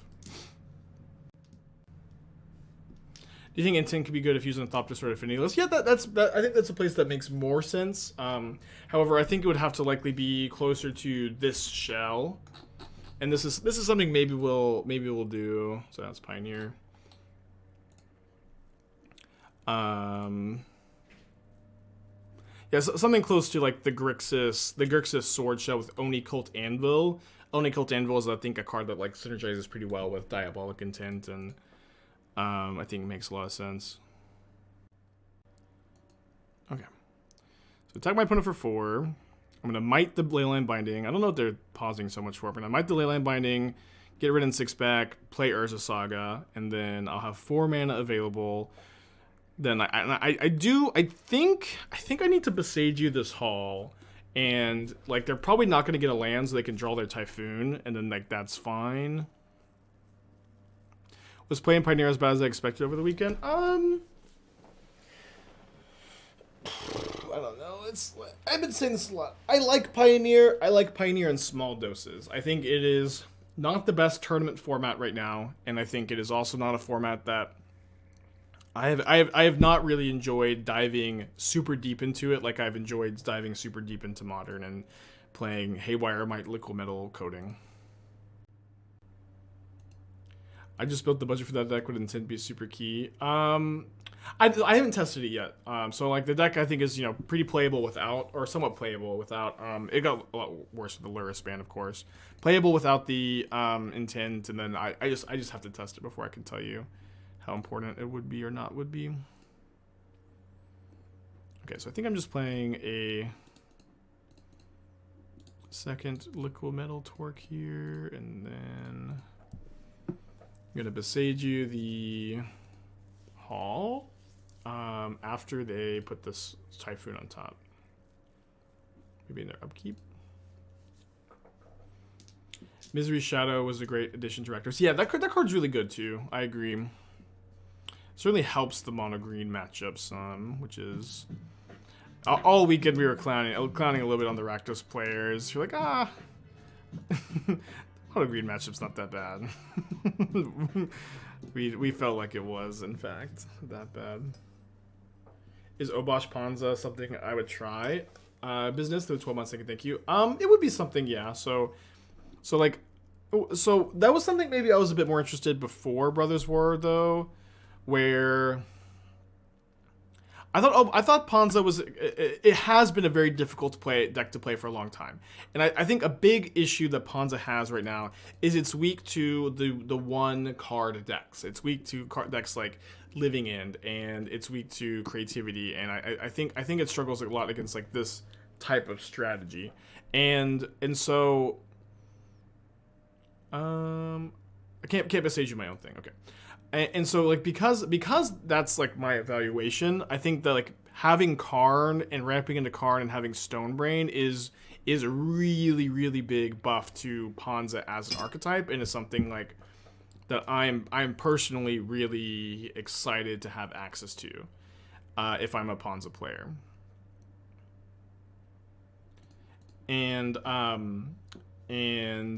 Do you think Intent could be good if using a Thopter sort of affinity list? Yeah, I think that's a place that makes more sense. However, I think it would have to likely be closer to this shell, and this is something maybe we'll do. So that's Pioneer. Yeah, so something close to like the Grixis sword shell with Oni Cult Anvil. Oni Cult Anvil is, I think, a card that like synergizes pretty well with Diabolic Intent, and I think it makes a lot of sense. Okay. So attack my opponent for 4. I'm going to Mite the Leyline Binding. I don't know what they're pausing so much for, but I'm going to Mite the Leyline Binding, get Wrenn and Six back, play Urza Saga, and then I'll have 4 mana available. Then I think I need to Boseiju this Hall, and like they're probably not going to get a land, so they can draw their Typhoon, and then like that's fine. Was playing Pioneer as bad as I expected over the weekend? I don't know. I've been saying this a lot. I like Pioneer. I like Pioneer in small doses. I think it is not the best tournament format right now, and I think it is also not a format that I have not really enjoyed diving super deep into it like I've enjoyed diving super deep into Modern and playing Haywire Mite Liquimetal Coating. I just built the budget for that deck with intent to be super key. I haven't tested it yet. So like the deck I think is pretty playable without, or somewhat playable without. It got a lot worse with the Luris ban, of course. Playable without the intent, and then I just have to test it before I can tell you how important it would be or not would be. Okay, so I think I'm just playing a second Liquimetal Torque here, and then I'm gonna Boseiju the Hall after they put this Typhoon on top. Maybe in their upkeep. Misery Shadow was a great addition to Rakdos. Yeah, that card's really good too. I agree. Certainly helps the mono green matchups, which is all weekend we were clowning a little bit on the Rakdos players. You're like, mono green matchup's not that bad. we felt like it was, in fact, that bad. Is Obosh Panza something I would try? Business through 12 months. Thank you. It would be something, yeah. So that was something maybe I was a bit more interested before Brothers War, though, where I thought Panza was, it has been a very difficult deck to play for a long time. And I think a big issue that Panza has right now is it's weak to the one card decks. It's weak to decks like Living End, and it's weak to creativity. And I think it struggles a lot against like this type of strategy. And so I can't Boseiju my own thing. Okay. And so like because that's like my evaluation, I think that like having Karn and ramping into Karn and having Stonebrain is a really, really big buff to Panza as an archetype, and is something like that I'm personally really excited to have access to if I'm a Panza player. And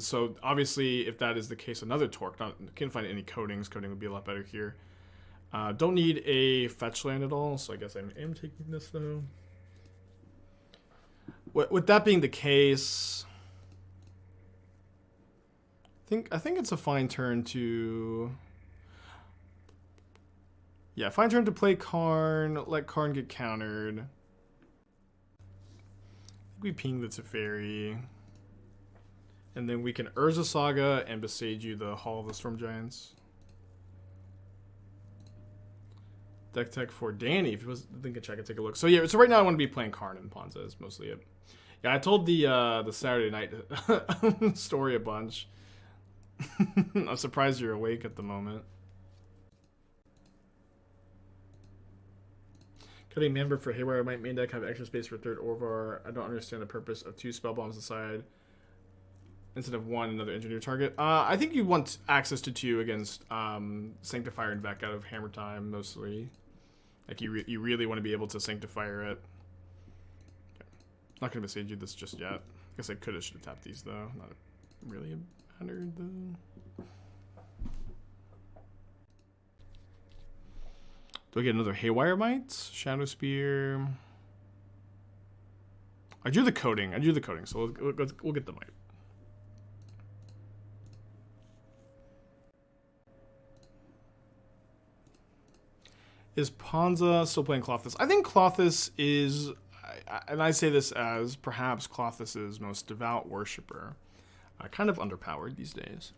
so obviously if that is the case, another Torque. Can't find any coatings. Coating would be a lot better here. Don't need a fetch land at all, so I guess I am taking this though. With that being the case, I think it's a fine turn to. Yeah, fine turn to play Karn. Let Karn get countered. I think we ping the Teferi. And then we can Urza Saga and Boseiju the Hall of the Storm Giants. Deck tech for Danny. If he was thinking, check and take a look. So yeah, so right now I want to be playing Karn and Ponza is mostly it. Yeah, I told the Saturday night story a bunch. I'm surprised you're awake at the moment. Cutting member for Haywire Mite main deck have extra space for third Orvar. I don't understand the purpose of 2 spell bombs aside instead of 1 another engineer target. I think you want access to 2 against Sanctifier and Vec out of Hammer Time mostly. Like you really want to be able to Sanctifier it. Okay. Not gonna message you this just yet. I guess I should have tapped these though. Not really mattered though. Do I get another Haywire Mite? Shadowspear. I drew the coating, so we'll get the Mite. Is Ponza still playing Klothys? I think Klothys is, and I say this as perhaps Klothys' most devout worshiper. Kind of underpowered these days.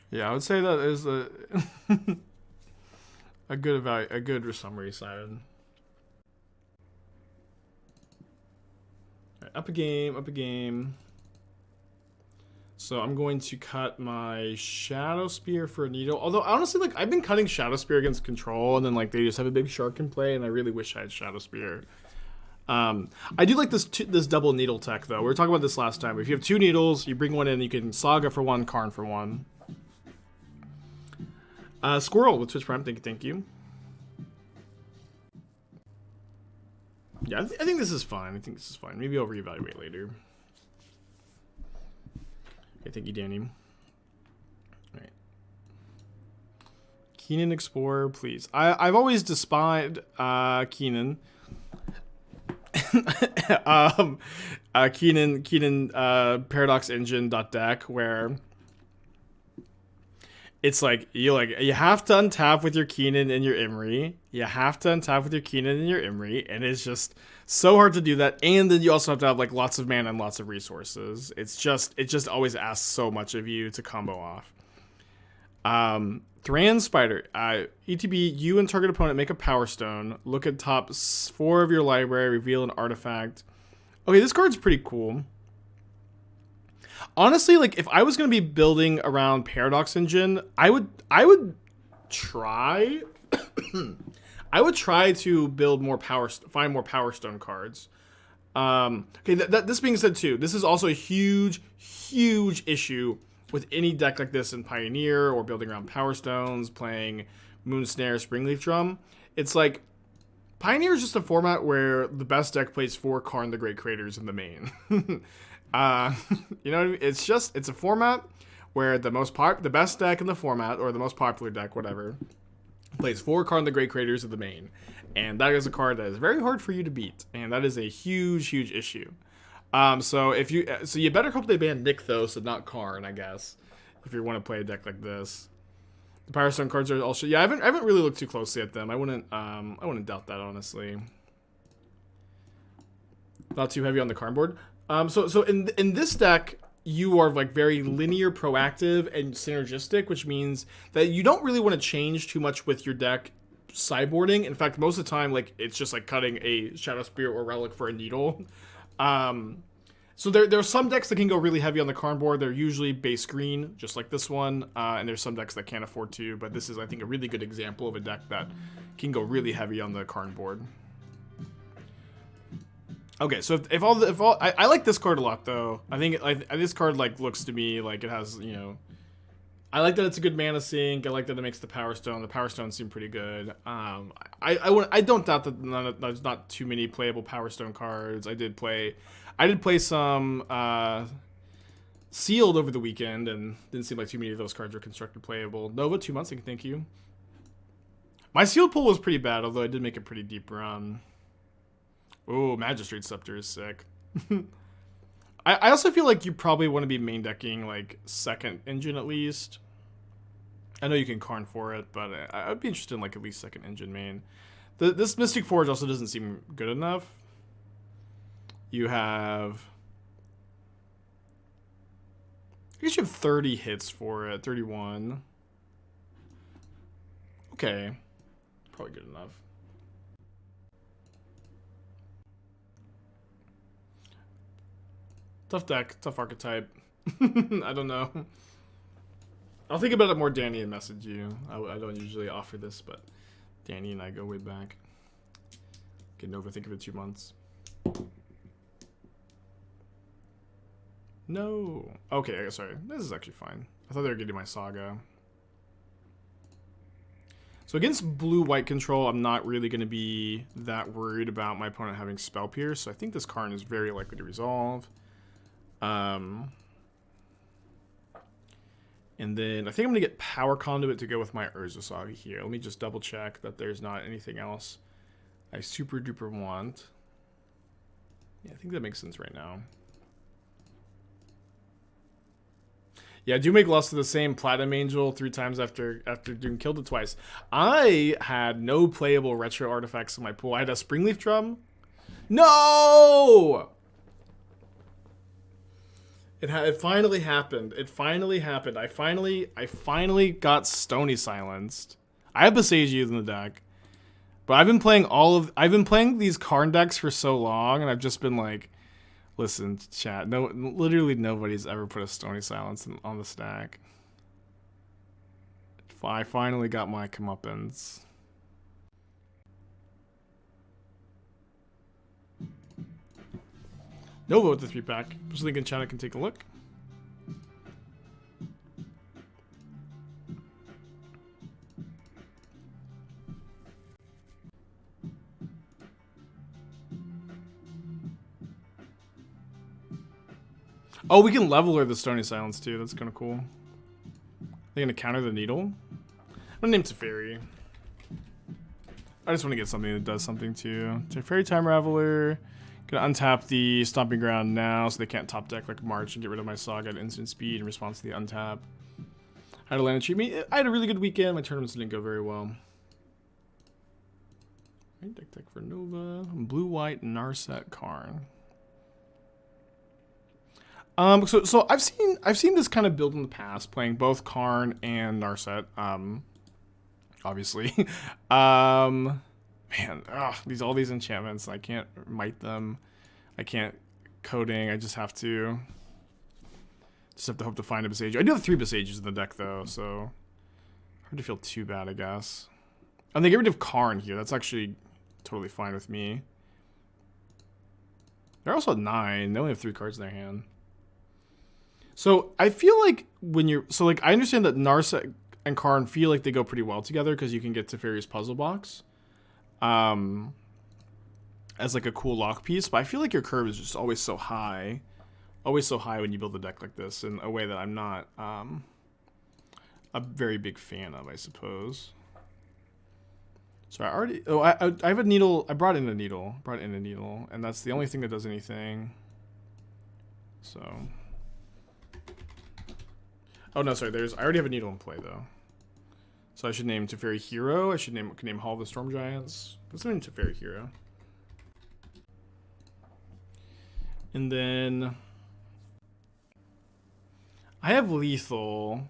Yeah, I would say that is a good summary side. Right, up a game. So I'm going to cut my Shadowspear for a Needle. Although honestly, like I've been cutting Shadowspear against control, and then like they just have a big shark in play, and I really wish I had Shadowspear. I do like this double needle tech though. We were talking about this last time. If you have 2 needles, you bring one in, you can Saga for 1, Karn for 1. Squirrel with Twitch Prime, thank you. Yeah, I think this is fine. Maybe I'll reevaluate later. Okay, thank you, Danny. All right. Keenan Explorer, please. I've always despised Keenan. Keenan Paradox Engine .deck where it's like you have to untap with your Keenan and your Imri. You have to untap with your Keenan and your Imri, and it's just so hard to do that. And then you also have to have like lots of mana and lots of resources. It just always asks so much of you to combo off. Thran Spider, ETB, you and target opponent make a Power Stone. Look at top 4 of your library, reveal an artifact. Okay, this card's pretty cool. Honestly, like if I was gonna be building around Paradox Engine, I would try I would try to build more find more Power Stone cards. Okay, this being said too, this is also a huge issue with any deck like this in Pioneer or building around Power Stones, playing Moonsnare, Springleaf Drum. It's like Pioneer is just a format where the best deck plays 4 Karn the Great Creators in the main. You know what I mean? It's a format where the best deck in the format, or the most popular deck, whatever, plays 4 Karn the Great Creators in the main. And that is a card that is very hard for you to beat. And that is a huge issue. So you better hope they ban Nykthos and not Karn, I guess, if you want to play a deck like this. The Power Stone cards are also, yeah, I haven't really looked too closely at them. I wouldn't doubt that, honestly. Not too heavy on the Karn board. So in this deck, you are like very linear, proactive, and synergistic, which means that you don't really want to change too much with your deck sideboarding. In fact, most of the time, like it's just like cutting a Shadowspear or Relic for a Needle. So there are some decks that can go really heavy on the Karn board. They're usually base green, just like this one. And there's some decks that can't afford to, but this is, I think, a really good example of a deck that can go really heavy on the Karn board. Okay, so if all I like this card a lot though. I think this card like looks to me like it has, you know, I like that it's a good mana sink. I like that it makes the Power Stone. The Power Stones seem pretty good. I don't doubt that there's not too many playable Power Stone cards. I did play some Sealed over the weekend, and didn't seem like too many of those cards were constructed playable. Nova 2 months ago, thank you. My Sealed pull was pretty bad, although I did make a pretty deep run. Oh, Magistrate Scepter is sick. I also feel like you probably want to be main decking like second engine at least. I know you can Karn for it, but I'd be interested in like at least second engine main. This Mystic Forge also doesn't seem good enough. You have... I guess you have 30 hits for it. 31. Okay. Probably good enough. Tough deck. Tough archetype. I don't know. I'll think about it more, Danny, and message you. I don't usually offer this, but Danny and I go way back. Getting overthink of it 2 months. No. Okay, sorry. This is actually fine. I thought they were getting my Saga. So against blue-white control, I'm not really going to be that worried about my opponent having Spell Pierce. So I think this Karn is very likely to resolve. And then I think I'm going to get Power Conduit to go with my Urza Saga here. Let me just double check that there's not anything else I super duper want. Yeah, I think that makes sense right now. Yeah, do make Lust of the same Platinum Angel 3 times after doing killed it twice. I had no playable retro artifacts in my pool. I had a Springleaf Drum. No! It finally happened. It finally happened. I finally got Stony silenced. I have Boseiju in the deck. But I've been playing these Karn decks for so long, and I've just been like, listen, chat. No, literally nobody's ever put a Stony Silence on the stack. I finally got my comeuppance. No vote the 3-pack. Just link in chat. I can take a look. Oh, we can leveler the Stony Silence too. That's kind of cool. They're gonna counter the needle. I'm gonna name Teferi. I just want to get something that does something too. Teferi Time Raveler. Gonna untap the Stomping Ground now so they can't top deck like March and get rid of my Saga at instant speed in response to the untap. I had a land treat me. I had a really good weekend. My tournaments didn't go very well. Right, deck for Nova. Blue-white Narset Karn. So I've seen this kind of build in the past, playing both Karn and Narset. Obviously. Man, all these enchantments, I can't mite them. I can't coding. I just have to hope to find a Boseiju. I do have 3 Boseijus in the deck though, so hard to feel too bad, I guess. And they get rid of Karn here. That's actually totally fine with me. They're also at 9. They only have 3 cards in their hand. So I feel like I understand that Narset and Karn feel like they go pretty well together because you can get Teferi's Puzzle Box as like a cool lock piece, but I feel like your curve is just always so high when you build a deck like this in a way that I'm not a very big fan of, I suppose. So I have a needle. I brought in a needle, and that's the only thing that does anything. So, oh no, sorry. I already have a needle in play though. So I should name Teferi Hero. I should name Hall of the Storm Giants. Let's name Teferi Hero. And then I have Lethal.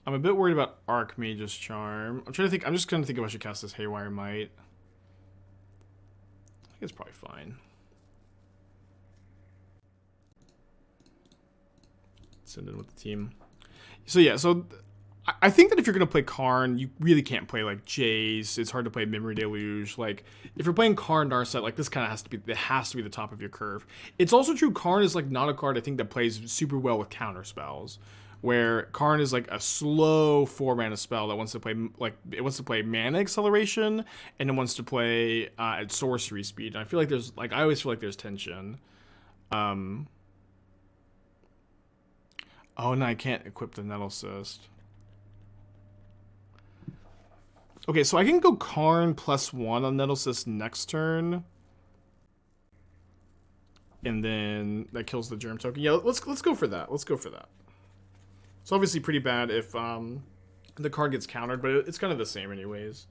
I'm a bit worried about Archmage's Charm. I'm just gonna think if I should cast this Haywire Mite. I think it's probably fine. Send in with the team. So yeah, I think that if you're going to play Karn, you really can't play like Jace. It's hard to play Memory Deluge. Like, if you're playing Karn Narset, like this kind of has to be the top of your curve. It's also true Karn is like not a card I think that plays super well with counter spells, where Karn is like a slow 4-mana spell that wants to play mana acceleration and it wants to play at sorcery speed. And I feel like I always feel like there's tension. Oh no, I can't equip the Nettlecyst. Okay, so I can go Karn +1 on Nettlecyst next turn. And then that kills the Germ token. Yeah, let's go for that. Let's go for that. It's obviously pretty bad if the card gets countered, but it's kind of the same anyways.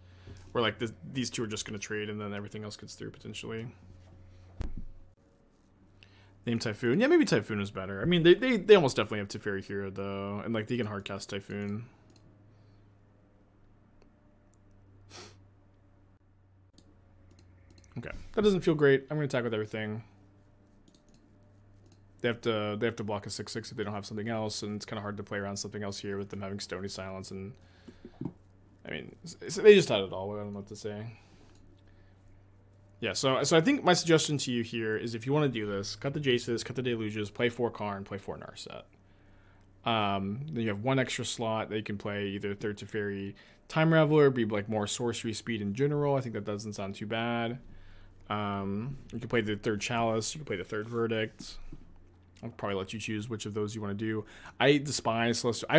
Where like these two are just going to trade, and then everything else gets through potentially. Name Typhoon. Yeah, maybe Typhoon is better. I mean, they almost definitely have Teferi here, though. And, like, they can hardcast Typhoon. Okay. That doesn't feel great. I'm going to attack with everything. They have to block a 6/6 if they don't have something else, and it's kind of hard to play around something else here with them having Stony Silence. And, I mean, they just had it all. I don't know what to say. Yeah, so I think my suggestion to you here is if you want to do this, cut the Jaces, cut the Deluges, play 4 Karn, play 4 Narset. Then you have 1 extra slot that you can play either 3rd Teferi Time Raveler, be like more sorcery speed in general. I think that doesn't sound too bad. You can play the 3rd Chalice, you can play the 3rd Verdict. I'll probably let you choose which of those you want to do. I despise Celestial. I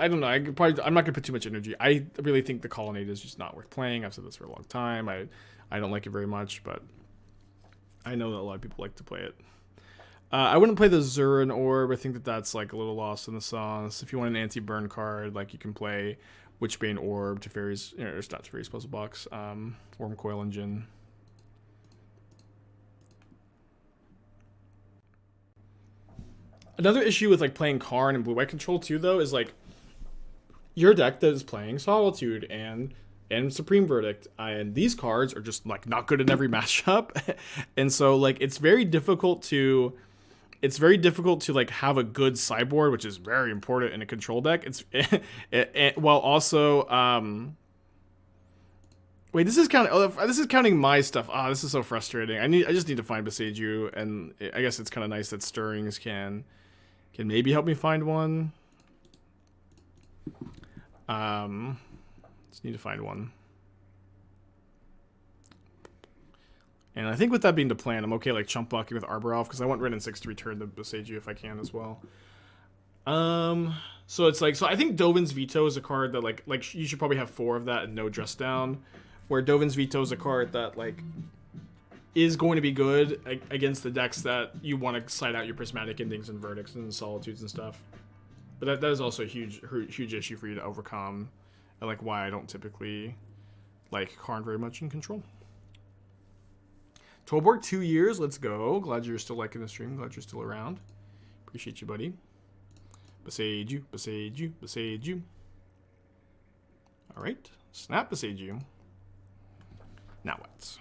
don't know. I'm not gonna put too much energy. I really think the Colonnade is just not worth playing. I've said this for a long time. I don't like it very much, but I know that a lot of people like to play it. I wouldn't play the Zuran Orb. I think that's like a little lost in the sauce. If you want an anti-burn card, like you can play Witchbane Orb, Teferi's, it's not Teferi's Puzzle Box, Wurmcoil Engine. Another issue with like playing Karn and blue-white control too, though, is like your deck that is playing Solitude and Supreme Verdict, and these cards are just like not good in every matchup. And so like it's very difficult to like have a good sideboard, which is very important in a control deck. While also wait, this is counting my stuff. This is so frustrating. I just need to find Boseiju, and I guess it's kind of nice that Stirrings can maybe help me find one. Just need to find one. And I think with that being the plan, I'm okay like chump blocking with Arbor Elf because I want Wrenn and Six to return the Boseiju if I can as well. So it's like, so I think Dovin's Veto is a card that like you should probably have 4 of that and no dress down. Where Dovin's Veto is a card that like is going to be good against the decks that you want to side out your Prismatic Endings and Verdicts and Solitudes and stuff. But that is also a huge issue for you to overcome, and like why I don't typically like Karn very much in control. Tolborg, 2 years. Let's go. Glad you're still liking the stream. Glad you're still around. Appreciate you, buddy. Boseiju, Boseiju, Boseiju. All right. Snap Boseiju. Now what?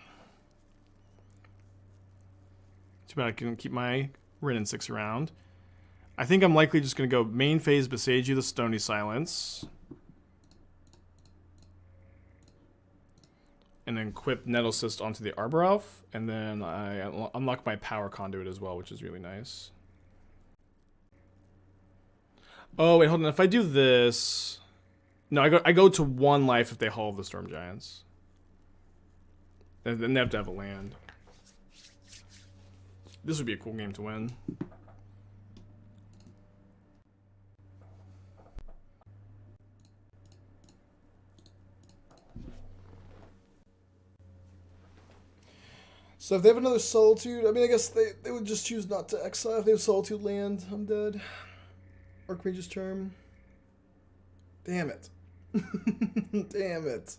Too bad I couldn't keep my Wrenn and Six around. I think I'm likely just going to go main phase Boseiju the Stony Silence. And then equip Nettlecyst onto the Arbor Elf. And then I unlock my Power Conduit as well, which is really nice. Oh, wait, hold on. If I do this... No, I go to 1 life if they haul the Storm Giants. And then they have to have a land. This would be a cool game to win. So if they have another Solitude, I mean, I guess they would just choose not to exile. If they have Solitude land, I'm dead. Archmage's Term. Damn it. Damn it.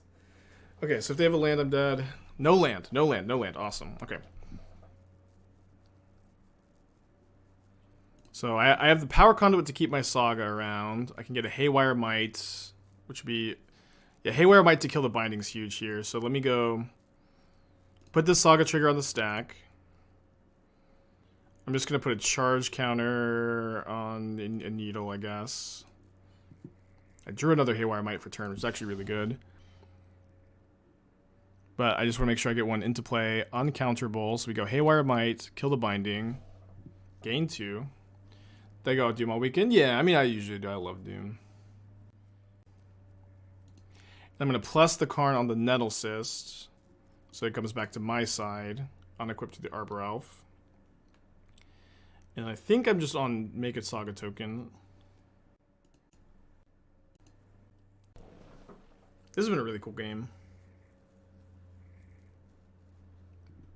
Okay, so if they have a land, I'm dead. No land, no land, no land. Awesome. Okay. So I have the Power Conduit to keep my Saga around. I can get a Haywire Mite, which would be... Yeah, Haywire Mite to kill the Binding's huge here. So let me go... Put this Saga trigger on the stack. I'm just going to put a charge counter on a Needle, I guess. I drew another Haywire Mite for turn, which is actually really good. But I just want to make sure I get one into play, uncounterable. So we go Haywire Mite, kill the Binding, gain 2. They go Doom all weekend? Yeah, I mean, I usually do. I love Doom. I'm going to plus the Karn on the Nettlecyst. So it comes back to my side, unequipped to the Arbor Elf. And I think I'm just on Make It Saga token. This has been a really cool game.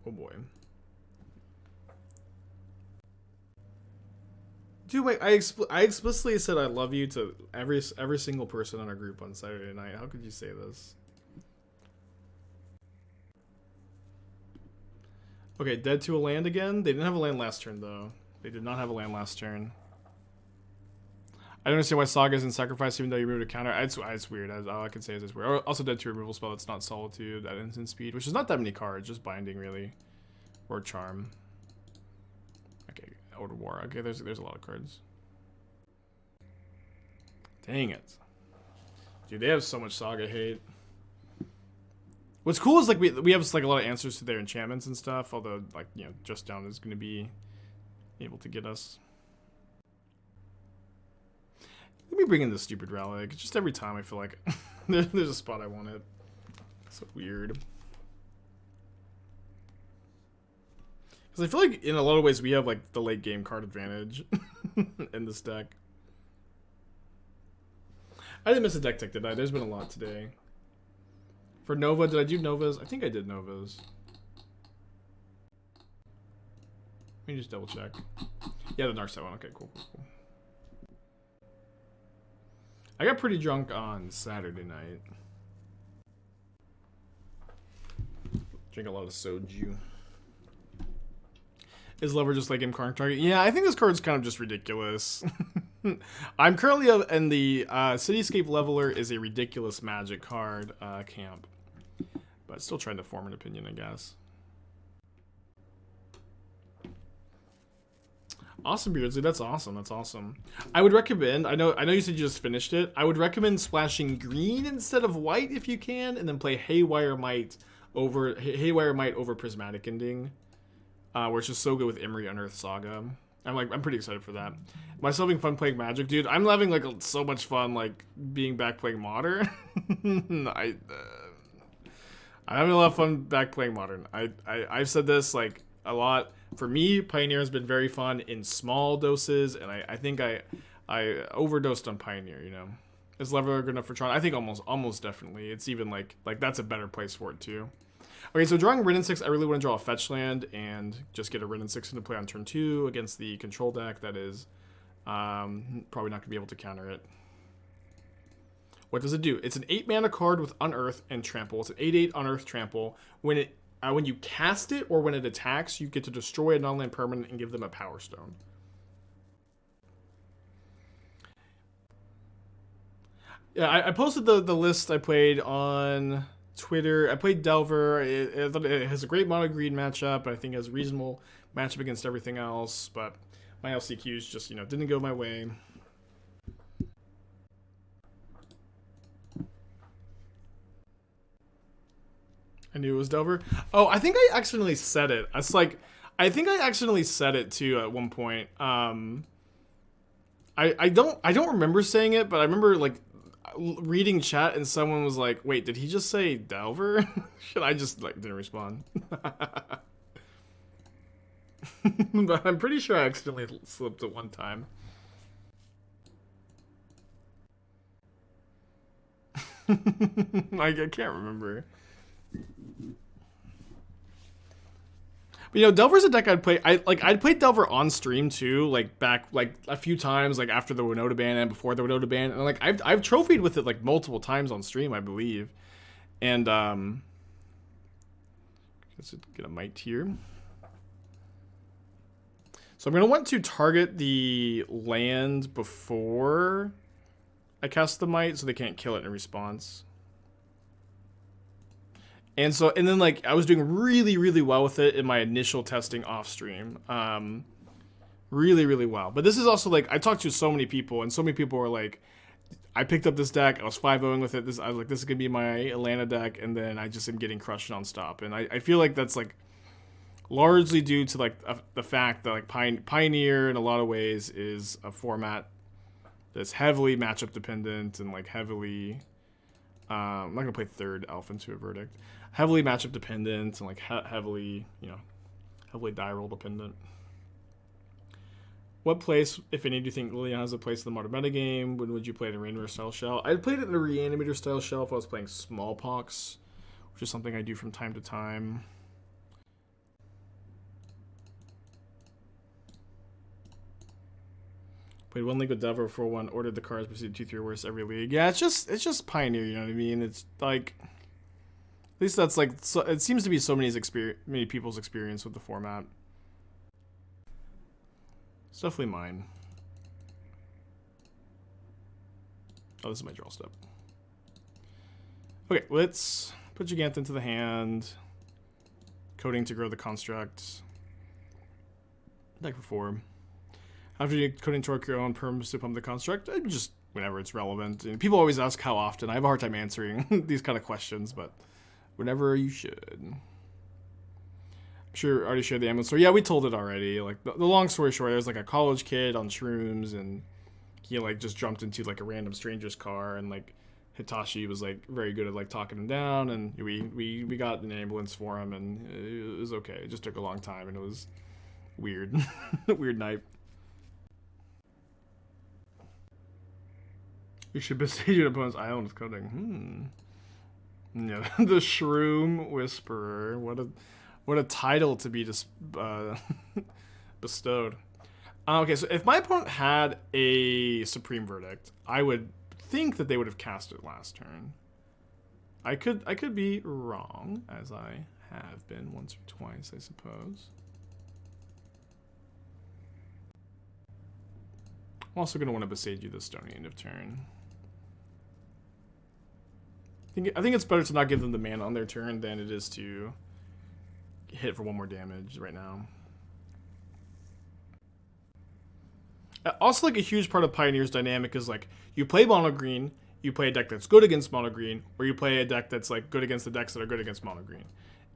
Oh boy. Dude, wait, I explicitly said I love you to every single person on our group on Saturday night. How could you say this? Okay, dead to a land again? They didn't have a land last turn, though. They did not have a land last turn. I don't understand why Saga isn't sacrificed even though you removed a counter. It's weird. All I can say is it's weird. Also dead to a removal spell that's not Solitude at instant speed, which is not that many cards, just Binding, really. Or Charm. Okay, Order War. Okay, there's a lot of cards. Dang it. Dude, they have so much Saga hate. What's cool is like we have like a lot of answers to their enchantments and stuff, although like, you know, Just Down is gonna be able to get us. Let me bring in this stupid relic. Just every time I feel like there's a spot I want it. So weird. Because I feel like in a lot of ways we have like the late game card advantage in this deck. I didn't miss a deck tech, did I? There's been a lot today. For Nova, did I do Novas? I think I did Novas. Let me just double check. Yeah, the Narset one. Okay, cool. I got pretty drunk on Saturday night. Drink a lot of soju. Is Lover just like game Karn target? Yeah, I think this card's kind of just ridiculous. I'm currently in the Cityscape Leveler is a ridiculous Magic card camp. But still trying to form an opinion, I guess. Awesome, Beardsley. That's awesome. That's awesome. I would recommend, I know you said you just finished it. I would recommend splashing green instead of white if you can, and then play Haywire Mite over Prismatic Ending. Where it's just so good with Emery Unearthed Saga. I'm pretty excited for that. Am I still having fun playing Magic? Dude, I'm having like so much fun like being back playing Modern. I'm having a lot of fun back playing Modern. I've said this like a lot. For me, Pioneer has been very fun in small doses, and I think I overdosed on Pioneer, you know. Is Leveler good enough for Tron? I think almost definitely. It's even like that's a better place for it too. Okay, so drawing Wrenn and Six, I really want to draw a fetch land and just get a Wrenn and Six into play on turn 2 against the control deck that is probably not going to be able to counter it. What does it do? It's an 8-mana card with Unearth and Trample. It's an 8/8 Unearth Trample. When you cast it or when it attacks, you get to destroy a non-land permanent and give them a Power Stone. Yeah, I posted the list I played on Twitter. I played Delver. It has a great mono green matchup. I think it has a reasonable matchup against everything else, but my LCQs just, you know, didn't go my way. I knew it was Delver. Oh, I think I accidentally said it. It's like, I think I accidentally said it too at one point. I don't remember saying it, but I remember like reading chat and someone was like, "Wait, did he just say Delver?" Should I just like didn't respond? But I'm pretty sure I accidentally slipped it one time. I can't remember. But, you know, Delver's a deck I'd play. I'd played Delver on stream too, like back like a few times, like after the Winota ban and before the Winota ban, and like I've trophied with it like multiple times on stream, I believe. And let's get a Mite here. So I'm gonna want to target the land before I cast the Mite, so they can't kill it in response. And then like I was doing really, really well with it in my initial testing off stream. Really, really well. But this is also like, I talked to so many people, and so many people were like, I picked up this deck, I was 5-0ing with it. I was like, this is gonna be my Atlanta deck, and then I just am getting crushed nonstop. And I feel like that's like largely due to like the fact that like Pioneer in a lot of ways is a format that's heavily matchup dependent and like heavily I'm not gonna play third Elf into a Verdict. Heavily matchup dependent and like heavily, you know, heavily die roll dependent. What place, if any, do you think Liliana has a place in the modern metagame? When would you play it in a Reanimator style shell? I'd played it in a Reanimator style shell if I was playing Smallpox, which is something I do from time to time. Played one league with Devo for one, ordered the cards, proceeded 2-3 or worse every league. Yeah, it's just Pioneer, you know what I mean? It's like, at least that's like, so, it seems to be so many people's experience with the format. It's definitely mine. Oh, this is my draw step. Okay, let's put Gigant into the hand. Coating to grow the construct. Deck for 4. After you Coating Torque your own perms to pump the construct, just whenever it's relevant. And people always ask how often. I have a hard time answering these kind of questions, but whenever you should. I'm sure I already shared the ambulance story. Yeah, we told it already. Like the long story short, there's like a college kid on shrooms, and he like just jumped into like a random stranger's car, and like Hitachi was like very good at like talking him down, and we got an ambulance for him, and it was okay. It just took a long time, and it was weird. Weird night. You should besiege an opponent's island with coding. Yeah, the Shroom Whisperer. What a title to be just bestowed. Okay, so if my opponent had a Supreme Verdict, I would think that they would have cast it last turn. I could be wrong, as I have been once or twice, I suppose. I'm also going to want to Boseiju this Stony end of turn. I think it's better to not give them the mana on their turn than it is to hit for one more damage right now. Also, like a huge part of Pioneer's dynamic is like you play mono green, you play a deck that's good against mono green, or you play a deck that's like good against the decks that are good against mono green,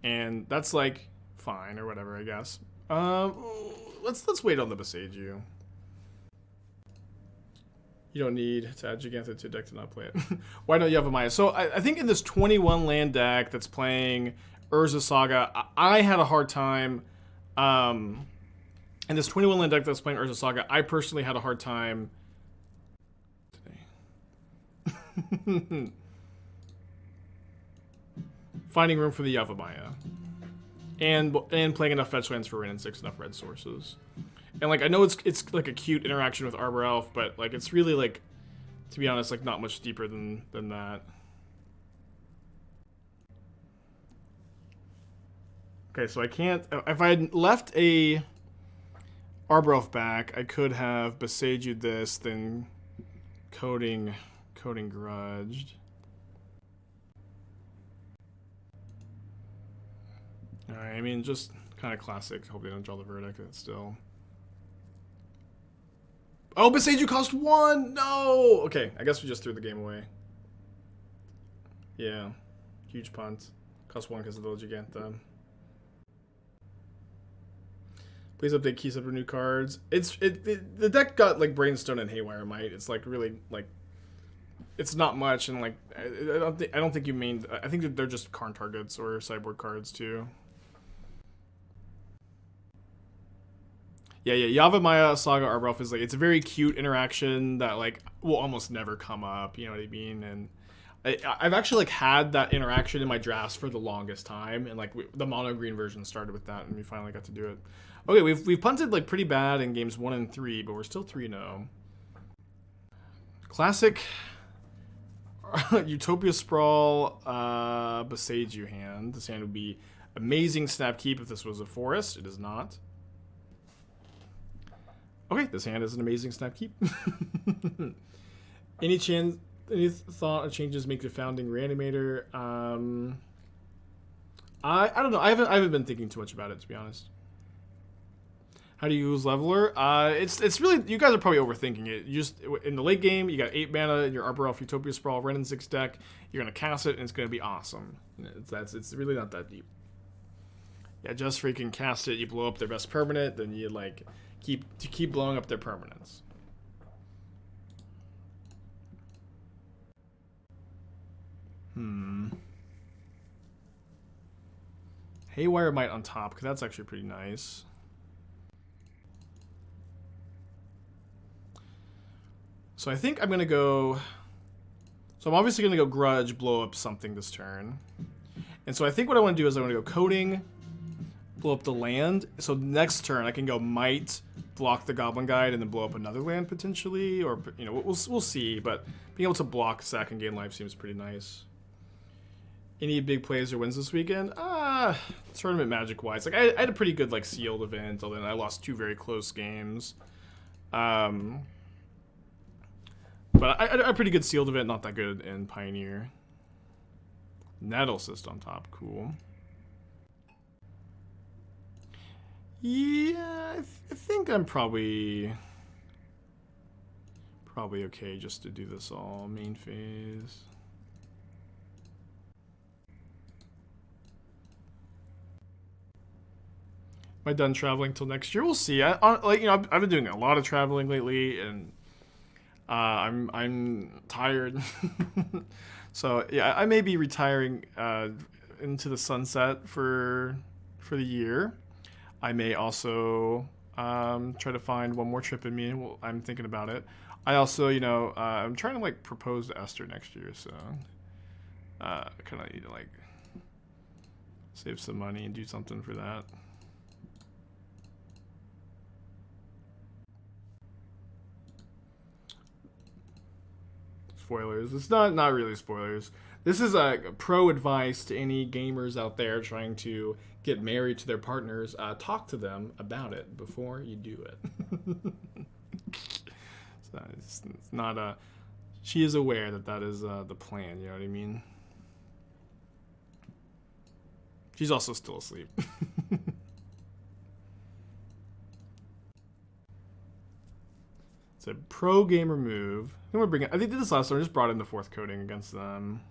and that's like fine or whatever, I guess. Let's wait on the Boseiju. You don't need to add Giganta to a deck to not play it. Why don't you have a Maya? So I think in this 21 land deck that's playing Urza Saga, I had a hard time. In this 21 land deck that's playing Urza Saga, I personally had a hard time today. Finding room for the Yavimaya. And playing enough fetch lands for Wrenn and Six, enough red sources. And like I know it's like a cute interaction with Arbor Elf, but like it's really like, to be honest, like not much deeper than that. Okay, so I can't. If I had left a Arbor Elf back, I could have Boseiju this, then Coating Grudged. Alright, I mean, just kind of classic. Hope they don't draw the Verdict. It's still. Oh, Boseiju cost 1! No! Okay, I guess we just threw the game away. Yeah. Huge punt. Cost 1 because of the Giganta. Please update keys up for new cards. The deck got like Brainstone and Haywire Mite. It's like really like it's not much, and like I don't think you mean. I think that they're just Karn targets or sideboard cards too. Yeah, Yavimaya Saga Arbor Elf is like, it's a very cute interaction that like will almost never come up, you know what I mean? And I've actually like had that interaction in my drafts for the longest time, and like the mono green version started with that, and we finally got to do it. Okay, we've punted like pretty bad in games 1 and 3, but we're still 3-0. Classic Utopia Sprawl Boseiju hand. This hand would be amazing snap keep if this was a forest. It is not. Okay, this hand is an amazing snap keep. Any thought of changes make the founding reanimator? I don't know. I haven't been thinking too much about it, to be honest. How do you use Leveler? It's really, you guys are probably overthinking it. You just in the late game, you got 8 mana in your Arbor Elf Utopia Sprawl Wrenn and Six deck. You're gonna cast it, and it's gonna be awesome. It's really not that deep. Yeah, just freaking cast it. You blow up their best permanent, then you like keep blowing up their permanents. Haywire Mite on top, because that's actually pretty nice. So I think I'm going to go... So I'm obviously going to go Grudge, blow up something this turn. And so I think what I want to do is I want to go Coating, blow up the land. So next turn I can go Mite, block the Goblin Guide, and then blow up another land potentially, or you know, we'll see. But being able to block, sack, and gain life seems pretty nice. Any big plays or wins this weekend? Tournament magic wise, like I had a pretty good like sealed event, although I lost 2 very close games. But I had a pretty good sealed event, not that good in Pioneer. Nettlecyst on top, cool. Yeah, I think I'm probably okay just to do this all main phase. Am I done traveling till next year? We'll see. Like, you know, I've been doing a lot of traveling lately, and I'm tired. So yeah, I may be retiring into the sunset for the year. I may also try to find one more trip in me. Well, I'm thinking about it. I also, you know, I'm trying to like propose to Esther next year, so I kind of need to like save some money and do something for that. Spoilers. It's not really spoilers. This is a pro advice to any gamers out there trying to get married to their partners. Talk to them about it before you do it. So it's not a. She is aware that is the plan. You know what I mean? She's also still asleep. It's a pro gamer move. I think I did this last time. I just brought in the 4th coating against them.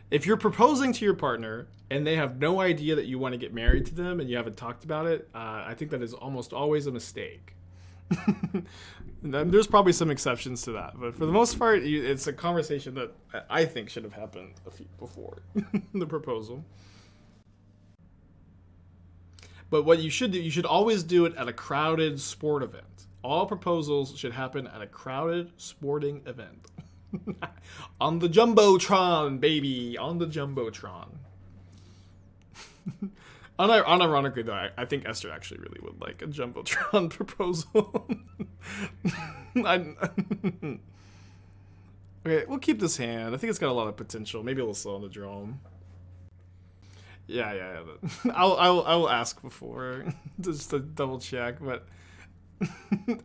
If you're proposing to your partner and they have no idea that you want to get married to them and you haven't talked about it, I think that is almost always a mistake. There's probably some exceptions to that, but for the most part, it's a conversation that I think should have happened before the proposal. But what you should do, you should always do it at a crowded sport event. All proposals should happen at a crowded sporting event. On the Jumbotron, baby. On the Jumbotron. Unironically, though, I think Esther actually really would like a Jumbotron proposal. Okay, we'll keep this hand. I think it's got a lot of potential. Maybe it'll slow on the drum. Yeah. I will ask before just to double check, but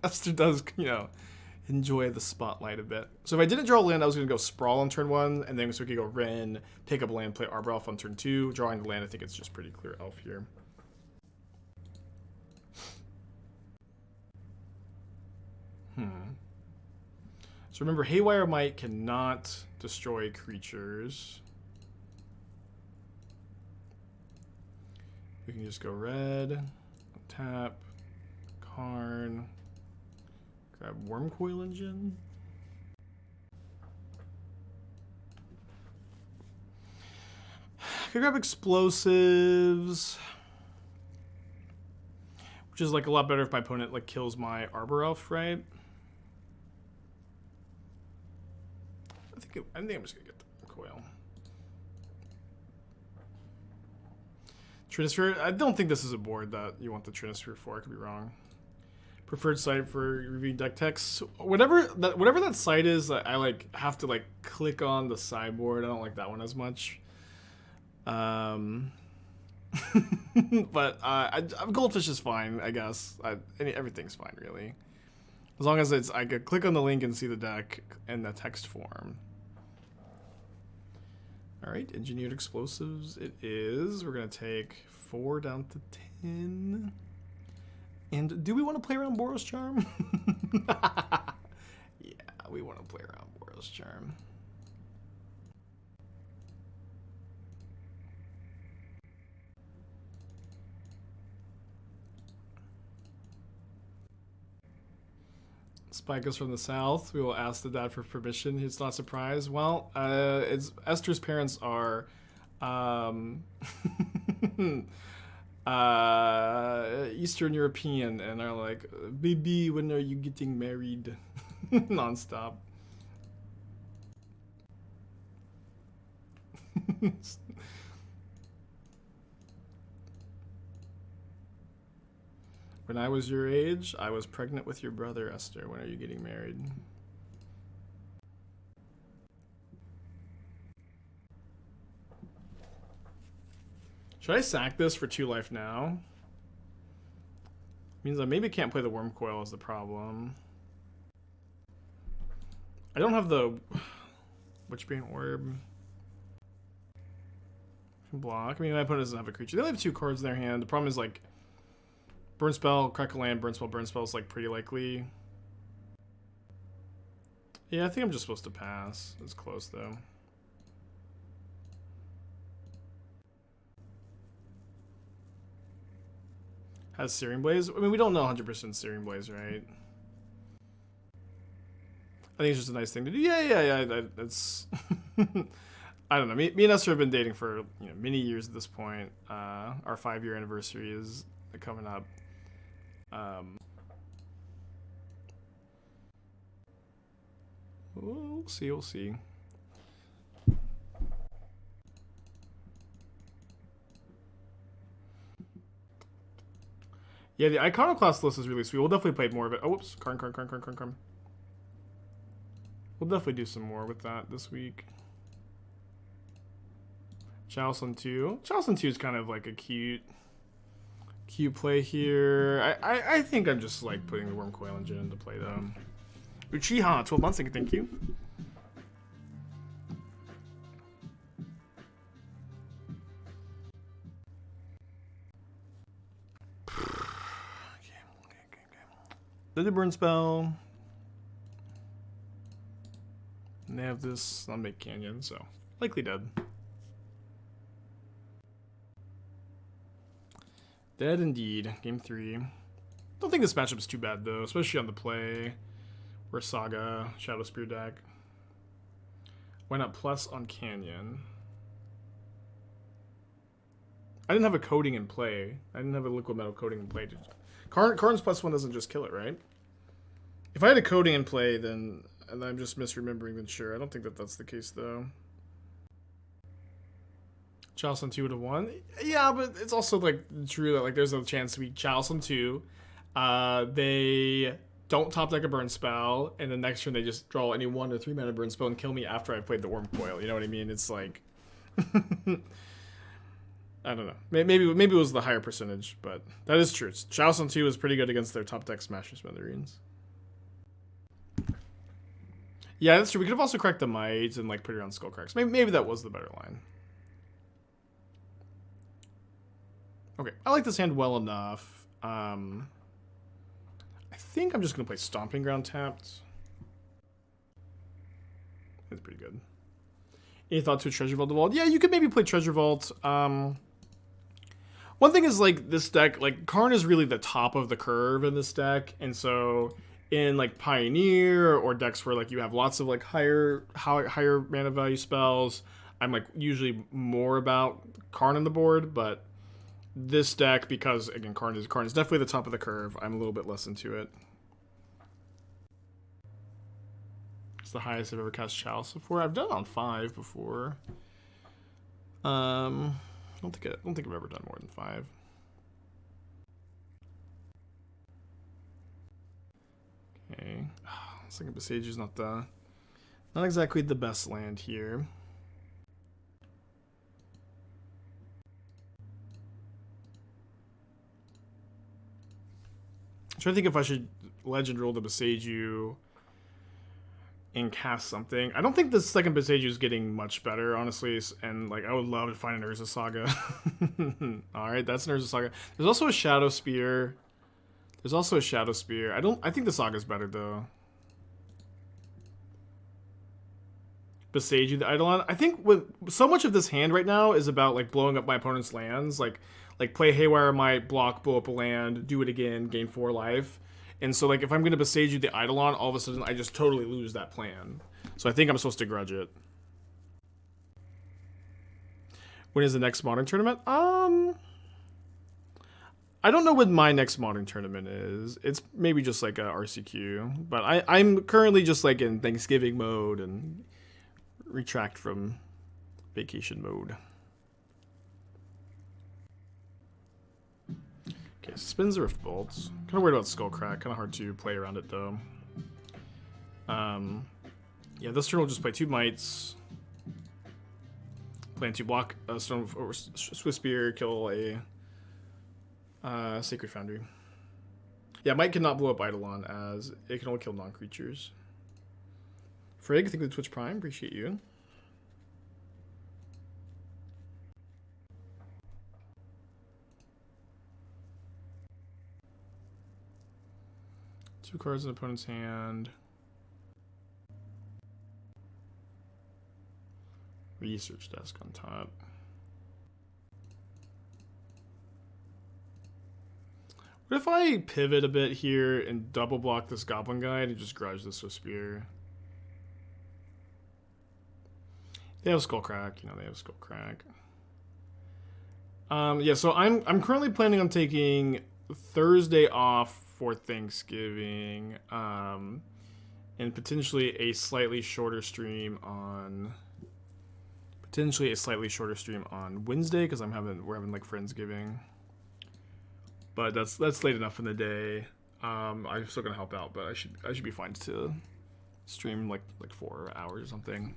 Esther does, you know, enjoy the spotlight a bit. So if I didn't draw a land, I was going to go Sprawl on turn 1, and then so we could go Wrenn, pick up a land, play Arbor Elf on turn 2. Drawing the land, I think it's just pretty clear Elf here. So remember, Haywire Mite cannot destroy creatures. We can just go red, tap, Karn, grab Wurmcoil Engine. Could grab explosives, which is like a lot better if my opponent like kills my Arbor Elf, right? I think I'm just gonna get the coil. Trinisphere, I don't think this is a board that you want the Trinisphere for. I could be wrong. Preferred site for reviewing deck text. Whatever that site is, I like have to like click on the sideboard. I don't like that one as much. But Goldfish is fine, I guess. Everything's fine, really, as long as I could click on the link and see the deck in the text form. All right, engineered explosives it is. We're gonna take 4 down to 10. And do we want to play around Boros Charm? Yeah, we want to play around Boros Charm. Spike is from the south. We will ask the dad for permission. He's not surprised. Well, Esther's parents are Eastern European and are like, baby, when are you getting married? Nonstop. When I was your age, I was pregnant with your brother, Esther. When are you getting married? Should I sack this for 2 life now? Means I maybe can't play the Wurmcoil is the problem. I don't have the Witchbane Orb. Block. I mean, my opponent doesn't have a creature. They only have 2 cards in their hand. The problem is like Burn Spell, Crackle Land, Burn Spell is like pretty likely. Yeah, I think I'm just supposed to pass. It's close though. Has Searing Blaze? I mean, we don't know 100% Searing Blaze, right? I think it's just a nice thing to do. Yeah. That's... I don't know. Me and Esther have been dating for many years at this point. Our 5-year anniversary is coming up. We'll see. Yeah, the Iconoclast list is really sweet. We'll definitely play more of it. Oh, whoops. Karn. We'll definitely do some more with that this week. Chalice on 2. Chalice on 2 is kind of like a cute play here. I think I'm just like putting the Wurmcoil Engine into play though. Uchiha, 12 months, thank you. The Burn Spell. And they have this on Make Canyon, so likely dead. Dead indeed. Game 3. Don't think this matchup is too bad though, especially on the play. We're Saga, Shadowspear deck. Why not plus on Canyon? I didn't have a coating in play. I didn't have a Liquimetal Coating in play. Karn's +1 doesn't just kill it, right? If I had a coating in play, then and I'm just misremembering, then sure. I don't think that that's the case though. Chalice on 2 would have won. Yeah, but it's also like true that like there's a chance to be Chalice on 2. They don't top deck a burn spell, and the next turn they just draw any 1 or 3 mana burn spell and kill me after I've played the Wurmcoil. You know what I mean? It's like I don't know. Maybe it was the higher percentage, but that is true. Chalice on 2 is pretty good against their top deck Smasher Smithereens. Yeah, that's true. We could have also cracked the Mite and like put it on Skullcracks. Maybe that was the better line. Okay, I like this hand well enough. I think I'm just gonna play Stomping Ground tapped. That's pretty good. Any thought to a Treasure Vault Vault? Yeah, you could maybe play Treasure Vault. One thing is like this deck, like Karn is really the top of the curve in this deck, and so in like Pioneer or decks where like you have lots of like higher mana value spells, I'm like usually more about Karn on the board, but this deck, because again Karn is definitely the top of the curve, I'm a little bit less into it. It's the highest I've ever cast Chalice before. I've done it on 5 before. I don't think I've ever done more than 5. Okay. Looks like Boseiju's not exactly the best land here. I'm trying to think if I should Legend roll the Boseiju and cast something. I don't think the second Boseiju is getting much better, honestly, and like I would love to find an Urza Saga. Alright, that's an Urza Saga. There's also a Shadowspear. I think the Saga's better though. Boseiju the Eidolon. I think with so much of this hand right now is about like blowing up my opponent's lands, like play Haywire Mite, blow up a land, do it again, gain 4 life. And so like if I'm gonna Boseiju the Eidolon, all of a sudden I just totally lose that plan. So I think I'm supposed to grudge it. When is the next Modern tournament? I don't know when my next Modern tournament is. It's maybe just like a RCQ, but I'm currently just like in Thanksgiving mode and retract from vacation mode. Okay, spins the Rift Bolts. Kind of worried about Skullcrack. Kind of hard to play around it though. Yeah, this turn we'll just play 2 Mites. Plan to block a Stone or Swiftspear, kill a Sacred Foundry. Yeah, Mite cannot blow up Eidolon as it can only kill non-creatures. Frigg, thank you for the Twitch Prime. Appreciate you. Two cards in the opponent's hand. Research desk on top. What if I pivot a bit here and double block this Goblin Guide and just grudge this with Spear? They have Skullcrack, you know, they have Skullcrack. Yeah, so I'm currently planning on taking Thursday off for Thanksgiving, and potentially a slightly shorter stream on Wednesday because we're having like Friendsgiving. But that's late enough in the day. I'm still gonna help out, but I should be fine to stream like 4 hours or something.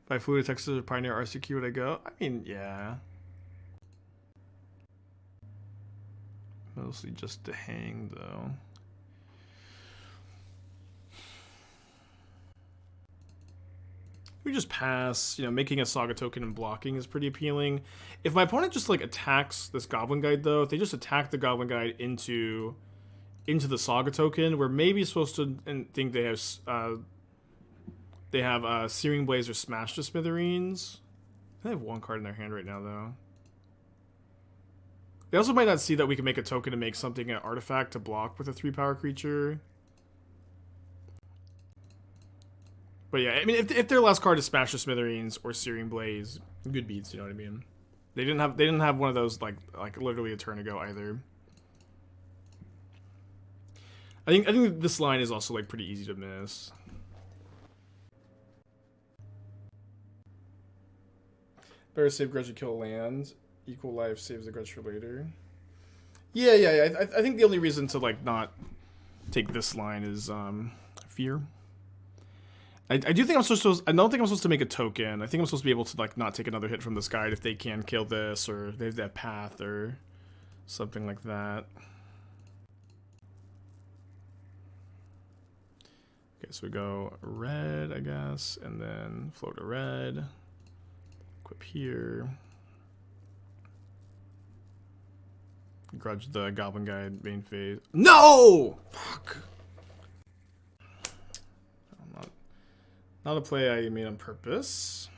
If I flew to Texas or Pioneer RCQ, would I go? I mean, yeah. Mostly just to hang, though. We just pass. You know, making a Saga token and blocking is pretty appealing. If my opponent just like attacks this Goblin Guide, though, if they just attack the Goblin Guide into the Saga token, we're maybe supposed to think they have Searing Blaze or Smash to Smithereens. They have 1 card in their hand right now, though. They also might not see that we can make a token to make something an artifact to block with a 3-power creature. But yeah, I mean, if their last card is Smash to Smithereens or Searing Blaze, good beats. You know what I mean? They didn't have one of those like literally a turn ago either. I think this line is also like pretty easy to miss. Better save grudge to kill land. Equal life saves the grudge for later. Yeah. I think the only reason to like not take this line is fear. I do think I don't think I'm supposed to make a token. I think I'm supposed to be able to like not take another hit from this guide if they can kill this or they have that path or something like that. Okay, so we go red, I guess, and then float a red. Equip here. Grudge the Goblin Guide main phase. No! Fuck! Not a play I made on purpose.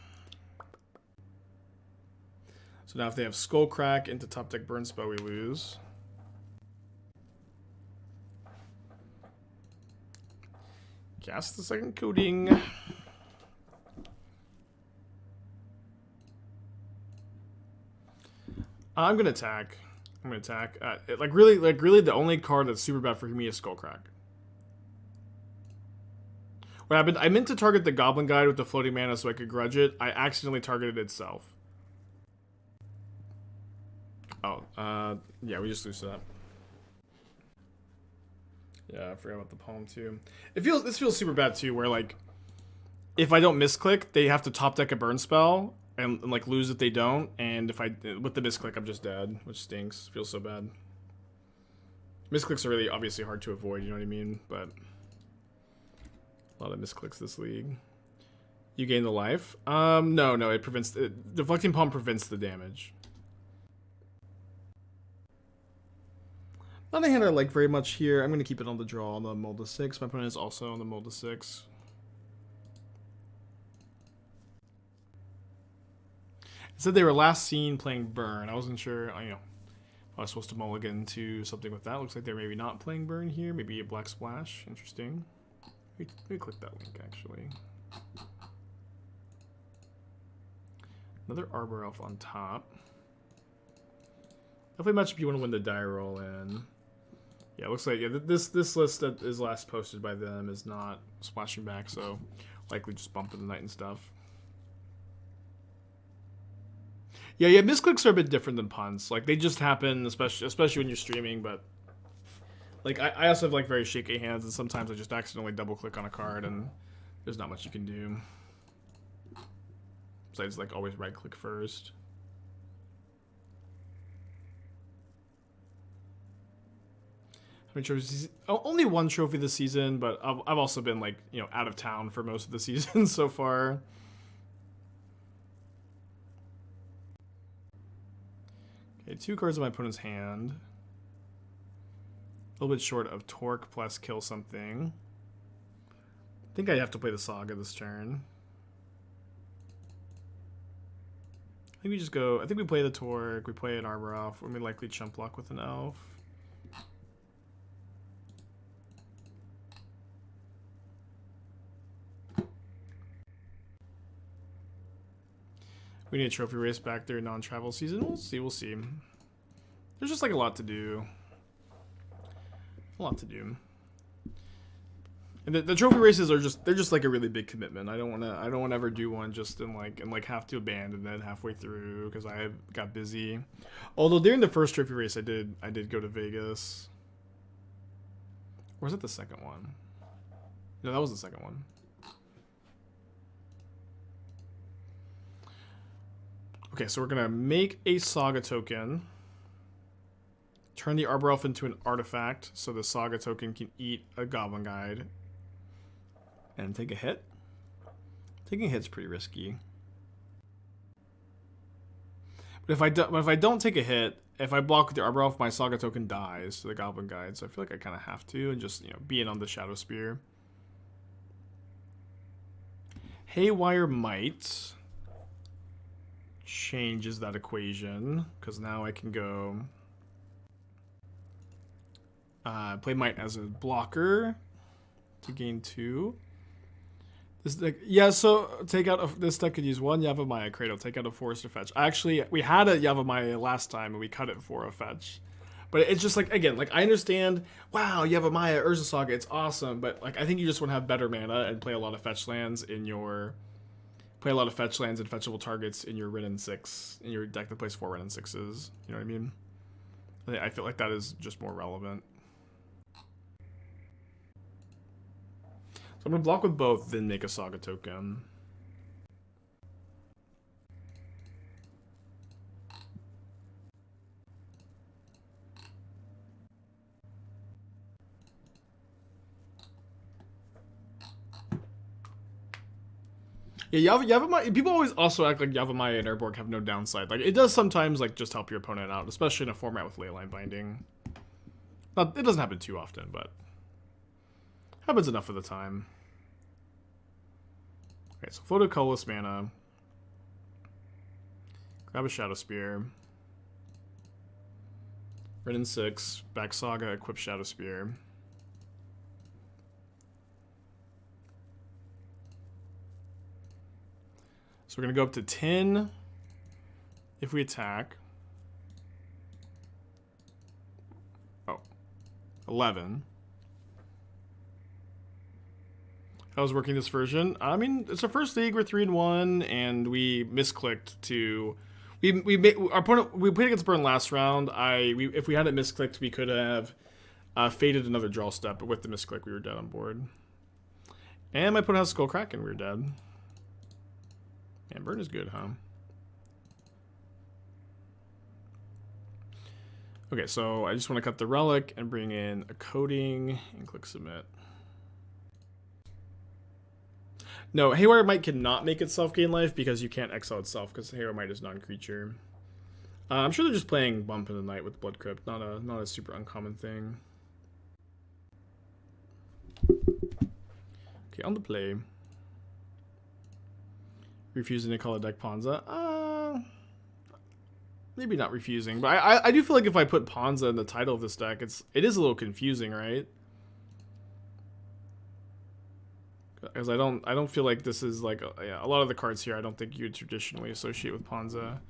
So now if they have Skullcrack into top deck Burn Spell, we lose. Cast the second coating. I'm gonna attack. Like really, the only card that's super bad for me is Skullcrack. What happened? I meant to target the Goblin Guide with the floating mana so I could grudge it. I accidentally targeted itself. Oh, yeah, we just lose to that. Yeah, I forgot about the palm too. This feels super bad too, where like, if I don't misclick, they have to top deck a burn spell and like lose if they don't. And if with the misclick, I'm just dead, which stinks. Feels so bad. Misclicks are really obviously hard to avoid. You know what I mean? But a lot of misclicks this league. You gain the life. No, it prevents deflecting palm prevents the damage. Not a hand I like very much here. I'm going to keep it on the draw on the mold to 6. My opponent is also on the mold to 6. It said they were last seen playing Burn. I wasn't sure, you know, I was supposed to mulligan to something with that. Looks like they're maybe not playing Burn here. Maybe a Black Splash. Interesting. Let me click that link, actually. Another Arbor Elf on top. Definitely matchup you want to win the die roll in. Yeah, it looks like this list that is last posted by them is not splashing back, so likely just bumping the night and stuff. Yeah, misclicks are a bit different than puns. Like, they just happen, especially when you're streaming, but... Like, I also have, like, very shaky hands, and sometimes I just accidentally double-click on a card, and there's not much you can do. Besides, like, always right-click first. How many trophies? Only one trophy this season, but I've also been, like, you know, out of town for most of the season so far. Okay, 2 cards in my opponent's hand. A little bit short of Torque plus kill something. I think I have to play the Saga this turn. I think we just go... I think we play the Torque, we play an Arbor Elf, and we likely chump block with an Elf. We need a trophy race back during non-travel season. We'll see. There's just like a lot to do. A lot to do. And the trophy races are they're just like a really big commitment. I don't wanna ever do one just in like have to abandon it halfway through because I got busy. Although during the first trophy race I did go to Vegas. Or was it the second one? No, that was the second one. Okay, so we're gonna make a Saga token. Turn the Arbor Elf into an artifact so the Saga token can eat a Goblin Guide. And take a hit. Taking a hit's pretty risky. But if I don't take a hit, if I block with the Arbor Elf, my Saga token dies to the Goblin Guide. So I feel like I kind of have to, and just, you know, be in on the Shadowspear. Haywire Mite changes that equation because now I can go play Mite as a blocker to gain 2. This deck, yeah, so take out this deck could use 1 Yavimaya Cradle, take out a Forest of Fetch. Actually, we had a Yavimaya last time and we cut it for a fetch. But it's just like, again, like I understand, wow, Yavimaya, Urza Saga, it's awesome, but like I think you just want to have better mana and play a lot of fetch lands in your play a lot of fetch lands and fetchable targets in your Wrenn and Six, in your deck that plays 4 Wrenn and Sixes. You know what I mean? I feel like that is just more relevant. So I'm going to block with both, then make a Saga token. Yeah, Yavimaya, people always also act like Yavimaya and Airborg have no downside. Like, it does sometimes, like, just help your opponent out, especially in a format with Leyline Binding. Not, it doesn't happen too often, but happens enough of the time. Okay, so Photo Colorless Mana. Grab a Shadowspear. Wrenn and Six. Back Saga, equip Shadowspear. So we're going to go up to 10 if we attack. Oh, 11. How's working this version? I mean, it's our first league. We're 3-1, and we misclicked to. We made our opponent. We played against Burn last round. If we hadn't misclicked, we could have faded another draw step. But with the misclick, we were dead on board. And my opponent has Skullcrack, and we were dead. Man, Burn is good, huh? Okay, so I just want to cut the Relic and bring in a Coating and click Submit. No, Haywire Mite cannot make itself gain life because you can't exile itself because Haywire Mite is non-creature. I'm sure they're just playing Bump in the Night with Blood Crypt, not a super uncommon thing. Okay, on the play. Refusing to call a deck Ponza? Maybe not refusing, but I do feel like if I put Ponza in the title of this deck, it is a little confusing, right? Because I don't feel like this is like a lot of the cards here I don't think you would traditionally associate with Ponza.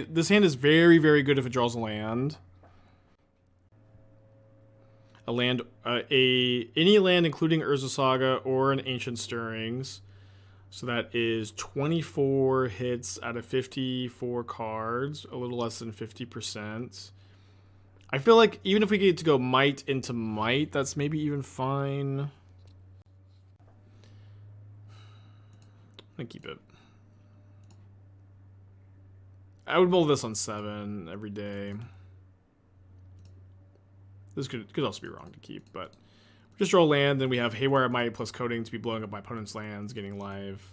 This hand is very, very good if it draws a land. Any land including Urza Saga or an Ancient Stirrings. So that is 24 hits out of 54 cards, a little less than 50%. I feel like even if we get to go Mite into Mite, that's maybe even fine. I'm gonna keep it. I would roll this on 7 every day. This could also be wrong to keep, but just roll land, then we have Haywire Mite plus Coating to be blowing up my opponent's lands, getting live.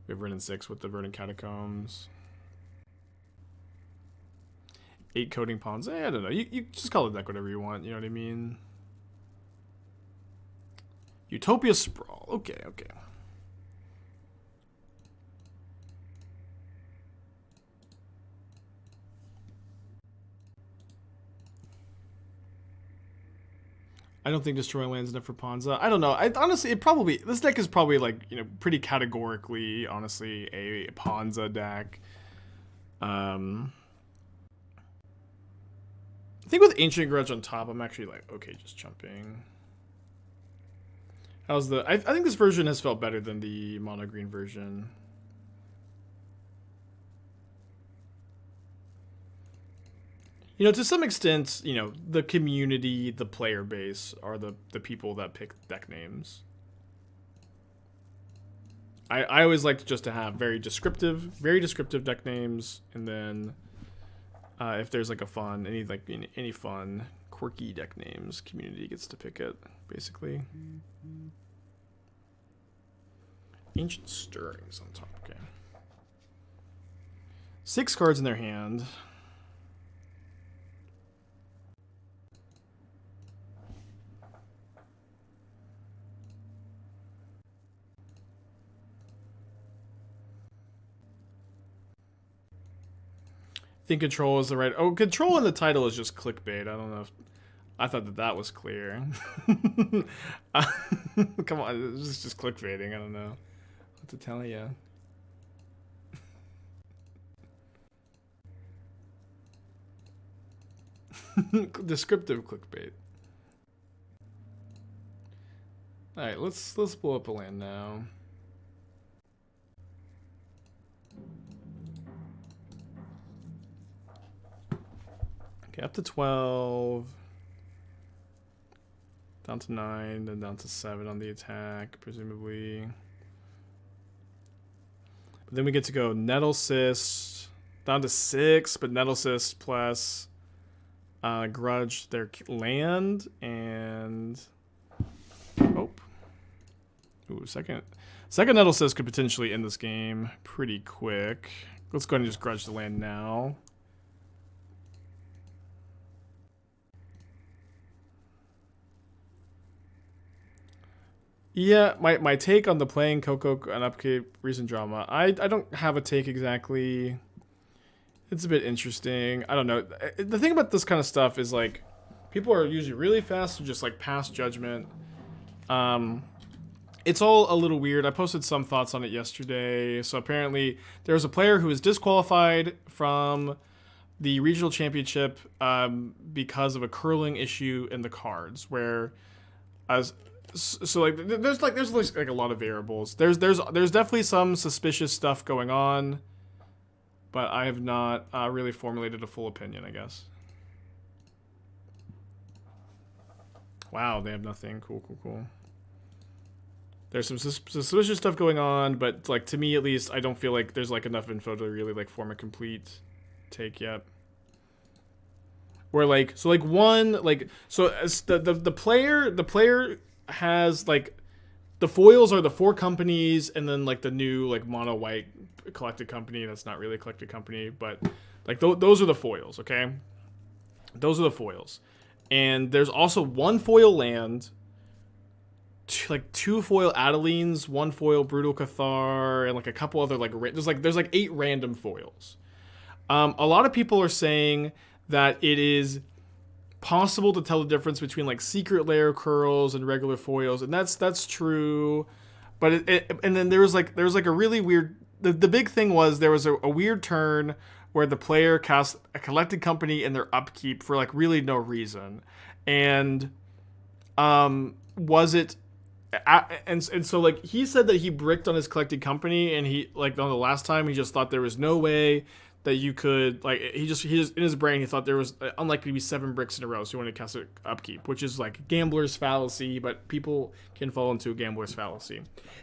We have Wrenn and Six with the Verdant Catacombs. 8 Coating Pawns. I don't know. You just call the deck whatever you want, you know what I mean? Utopia Sprawl. Okay. I don't think destroying lands enough for Ponza. I don't know. Honestly, this deck is probably like, you know, pretty categorically, honestly, a Ponza deck. I think with Ancient Grudge on top, I'm actually like, okay, just jumping. How's the... I think this version has felt better than the mono green version. You know, to some extent, you know, the community, the player base are the people that pick deck names. I always like just to have very descriptive deck names, and then if there's like a fun, any fun, quirky deck names, community gets to pick it, basically. Ancient Stirrings on top, okay. 6 cards in their hand. I think control is the right... Oh, control in the title is just clickbait. I don't know if... I thought that was clear. Come on, it's just clickbaiting. I don't know what to tell you. Descriptive clickbait. All right, let's blow up a land now. Okay, up to 12. Down to 9, then down to 7 on the attack, presumably. But then we get to go Nettlecyst down to 6, but Nettlecyst plus Grudge their land, and ooh, second Nettlecyst could potentially end this game pretty quick. Let's go ahead and just Grudge the land now. Yeah, my take on the playing Coco and upkeep recent drama, I don't have a take exactly. It's a bit interesting. I don't know. The thing about this kind of stuff is like people are usually really fast to just like pass judgment. It's all a little weird. I posted some thoughts on it yesterday. So apparently there was a player who was disqualified from the regional championship because of a curling issue in the cards, where so like there's like a lot of variables. There's definitely some suspicious stuff going on, but I have not really formulated a full opinion, I guess. Wow, they have nothing. Cool. There's some suspicious stuff going on, but like to me at least, I don't feel like there's like enough info to really like form a complete take yet. Where like the player has like the foils are the 4 companies, and then like the new like mono white collected company that's not really a collected company, but like those are the foils. Okay, those are the foils, and there's also 1 foil land, 2 foil Adelines, 1 foil Brutal Cathar, and like a couple other like there's 8 random foils. A lot of people are saying that it is possible to tell the difference between like secret layer curls and regular foils, and that's true. But and then there was like a really weird. The big thing was there was a weird turn where the player cast a collected company in their upkeep for like really no reason, and was it and so like he said that he bricked on his collected company, and he like on the last time he just thought there was no way that you could like he just in his brain he thought there was unlikely to be 7 bricks in a row, so he wanted to cast it upkeep, which is like gambler's fallacy, but people can fall into a gambler's fallacy.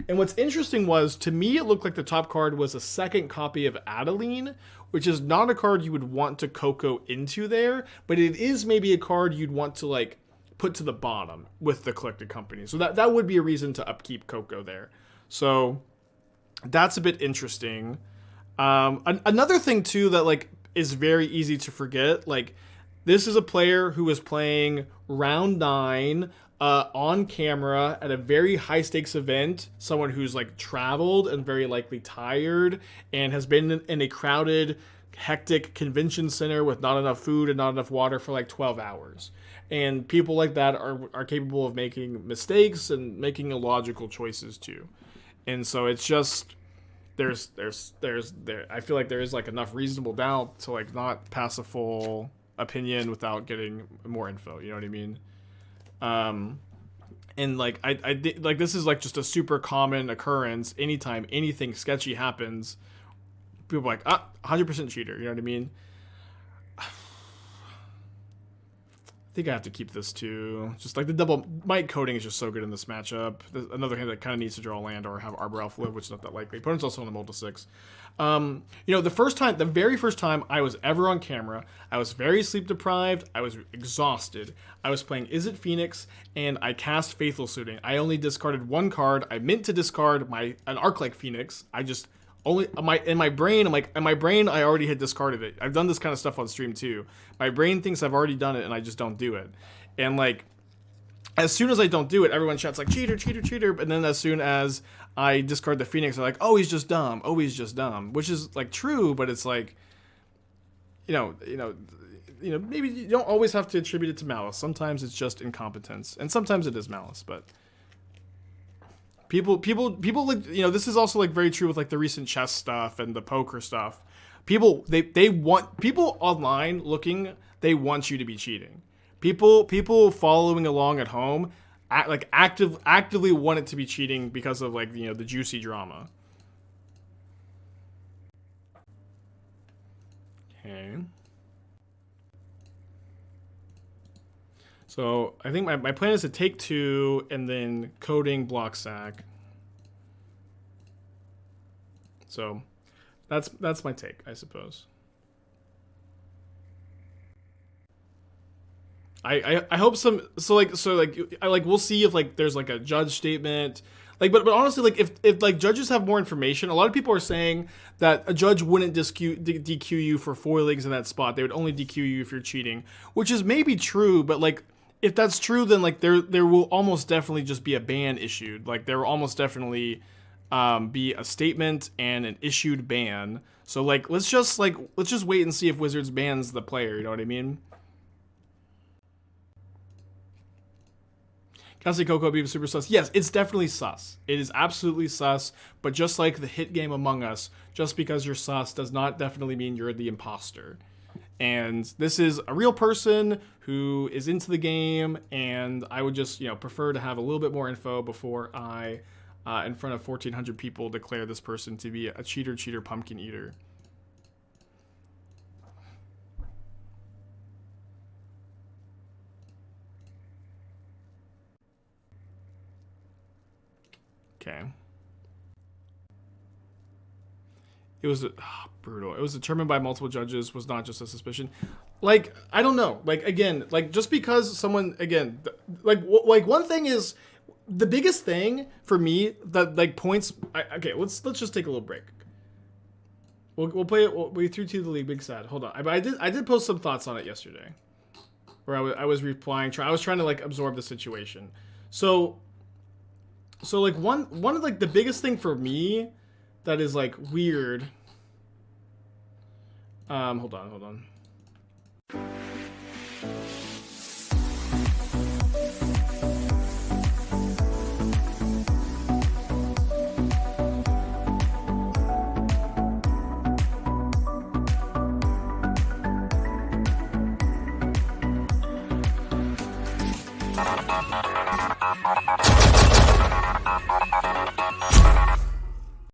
And what's interesting was, to me, it looked like the top card was a second copy of Adeline, which is not a card you would want to Coco into there, but it is maybe a card you'd want to like put to the bottom with the collected company. So that would be a reason to upkeep Coco there. So that's a bit interesting. Another thing too that like is very easy to forget, like this is a player who was playing round 9 on camera at a very high stakes event, someone who's like traveled and very likely tired and has been in a crowded, hectic convention center with not enough food and not enough water for like 12 hours. And people like that are capable of making mistakes and making illogical choices too. And so it's just there. I feel like there is like enough reasonable doubt to like not pass a full opinion without getting more info. You know what I mean? And like I did, like this is like just a super common occurrence. Anytime anything sketchy happens, people are like 100% cheater. You know what I mean? I think I have to keep this too. Just like the double Mite Coating is just so good in this matchup. There's another hand that kind of needs to draw land or have Arbor Elf live, which is not that likely. Opponent's also on the multi-6. You know, the very first time I was ever on camera, I was very sleep deprived. I was exhausted. I was playing Is It Phoenix, and I cast Faithful Suiting. I only discarded 1 card. I meant to discard an Arc like Phoenix. I just in my brain, I already had discarded it. I've done this kind of stuff on stream too. My brain thinks I've already done it, and I just don't do it. And like, as soon as I don't do it, everyone shouts like cheater, cheater, cheater. And then as soon as I discard the Phoenix, they're like, oh, he's just dumb. Oh, he's just dumb. Which is like true, but it's like, you know, maybe you don't always have to attribute it to malice. Sometimes it's just incompetence, and sometimes it is malice, but. People like, you know, this is also like very true with like the recent chess stuff and the poker stuff. People, they want people online looking, they want you to be cheating. People following along at home, actively want it to be cheating because of like, you know, the juicy drama. Okay. So I think my plan is to take 2 and then Coating, block sack. So that's my take, I suppose. I hope so we'll see if like there's like a judge statement. Like, but honestly, like if like judges have more information, a lot of people are saying that a judge wouldn't DQ you for foilings in that spot. They would only DQ you if you're cheating, which is maybe true, but like, if that's true, then like there will almost definitely just be a ban issued. Like there will almost definitely be a statement and an issued ban. So like let's just wait and see if Wizards bans the player. You know what I mean? Cassie Coco being super sus. Yes, it's definitely sus. It is absolutely sus. But just like the hit game Among Us, just because you're sus does not definitely mean you're the imposter. And this is a real person who is into the game, and I would just, you know, prefer to have a little bit more info before I, in front of 1,400 people, declare this person to be a cheater, pumpkin eater. Okay. It was brutal. It was determined by multiple judges, was not just a suspicion. Like, I don't know. Like, again, like just because someone, again, like one thing is, the biggest thing for me that like points. Okay, let's just take a little break. We'll play it. We threw to the league. Big sad. Hold on. I did post some thoughts on it yesterday, where I was replying. I was trying to like absorb the situation. So like one of like the biggest thing for me that is like weird. Hold on.